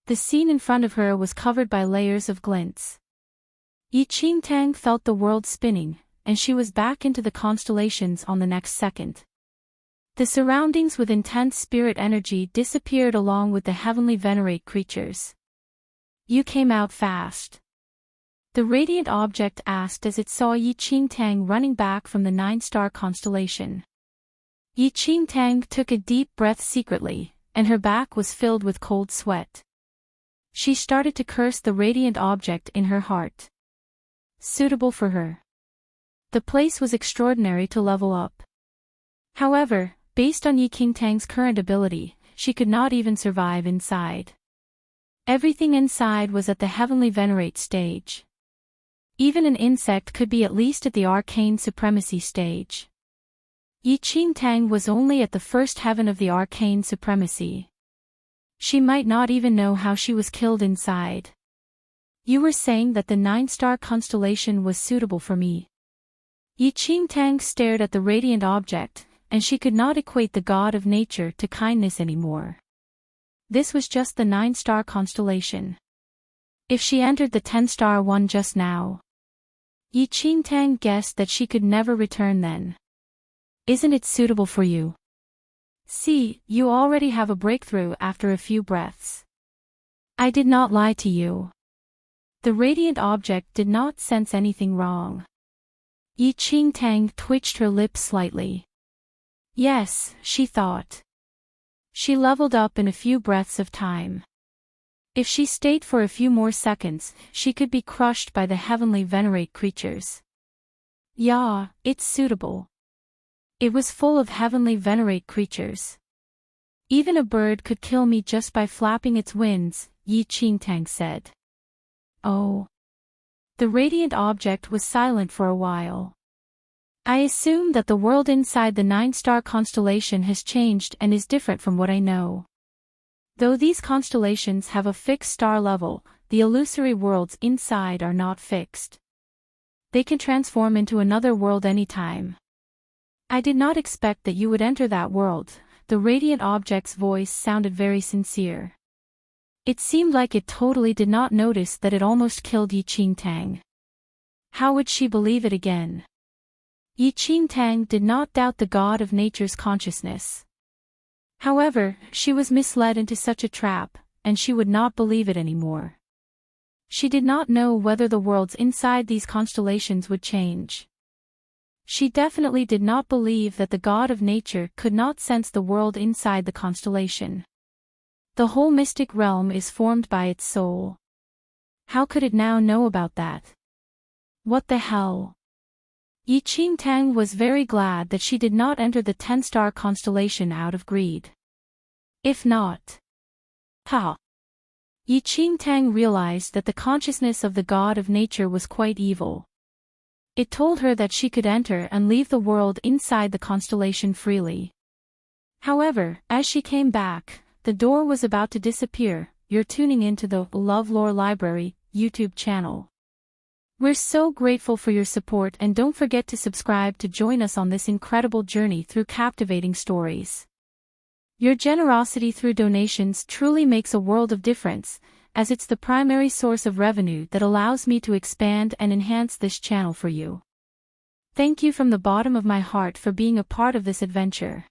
The scene in front of her was covered by layers of glints. Enchanting felt the world spinning, and she was back into the constellations on the next second. The surroundings with intense spirit energy disappeared along with the heavenly venerate creatures. You came out fast. The radiant object asked as it saw Enchanting running back from the 9-star constellation. Enchanting took a deep breath secretly, and her back was filled with cold sweat. She started to curse the radiant object in her heart. Suitable for her. The place was extraordinary to level up. However, based on Enchanting's current ability, she could not even survive inside. Everything inside was at the heavenly venerate stage. Even an insect could be at least at the arcane supremacy stage. Enchanting was only at the first heaven of the arcane supremacy. She might not even know how she was killed inside. You were saying that the 9-star constellation was suitable for me. Enchanting stared at the radiant object, and she could not equate the god of nature to kindness anymore. This was just the 9-star constellation. If she entered the 10-star one just now, Enchanting guessed that she could never return then. Isn't it suitable for you? See, you already have a breakthrough after a few breaths. I did not lie to you. The radiant object did not sense anything wrong. Enchanting twitched her lips slightly. Yes, she thought. She leveled up in a few breaths of time. If she stayed for a few more seconds, she could be crushed by the heavenly venerate creatures. Yeah, it's suitable. It was full of heavenly venerate creatures. Even a bird could kill me just by flapping its wings, Enchanting said. Oh. The radiant object was silent for a while. I assume that the world inside the 9-star constellation has changed and is different from what I know. Though these constellations have a fixed star level, the illusory worlds inside are not fixed. They can transform into another world anytime. I did not expect that you would enter that world. The radiant object's voice sounded very sincere. It seemed like it totally did not notice that it almost killed Enchanting. How would she believe it again? Enchanting did not doubt the god of nature's consciousness. However, she was misled into such a trap, and she would not believe it anymore. She did not know whether the worlds inside these constellations would change. She definitely did not believe that the god of nature could not sense the world inside the constellation. The whole mystic realm is formed by its soul. How could it now know about that? What the hell? Enchanting was very glad that she did not enter the 10-star constellation out of greed. If not... Ha! Enchanting realized that the consciousness of the god of nature was quite evil. It told her that she could enter and leave the world inside the constellation freely. However, as she came back, the door was about to disappear. You're tuning into the LoveLore Library YouTube channel. We're so grateful for your support, and don't forget to subscribe to join us on this incredible journey through captivating stories. Your generosity through donations truly makes a world of difference, as it's the primary source of revenue that allows me to expand and enhance this channel for you. Thank you from the bottom of my heart for being a part of this adventure.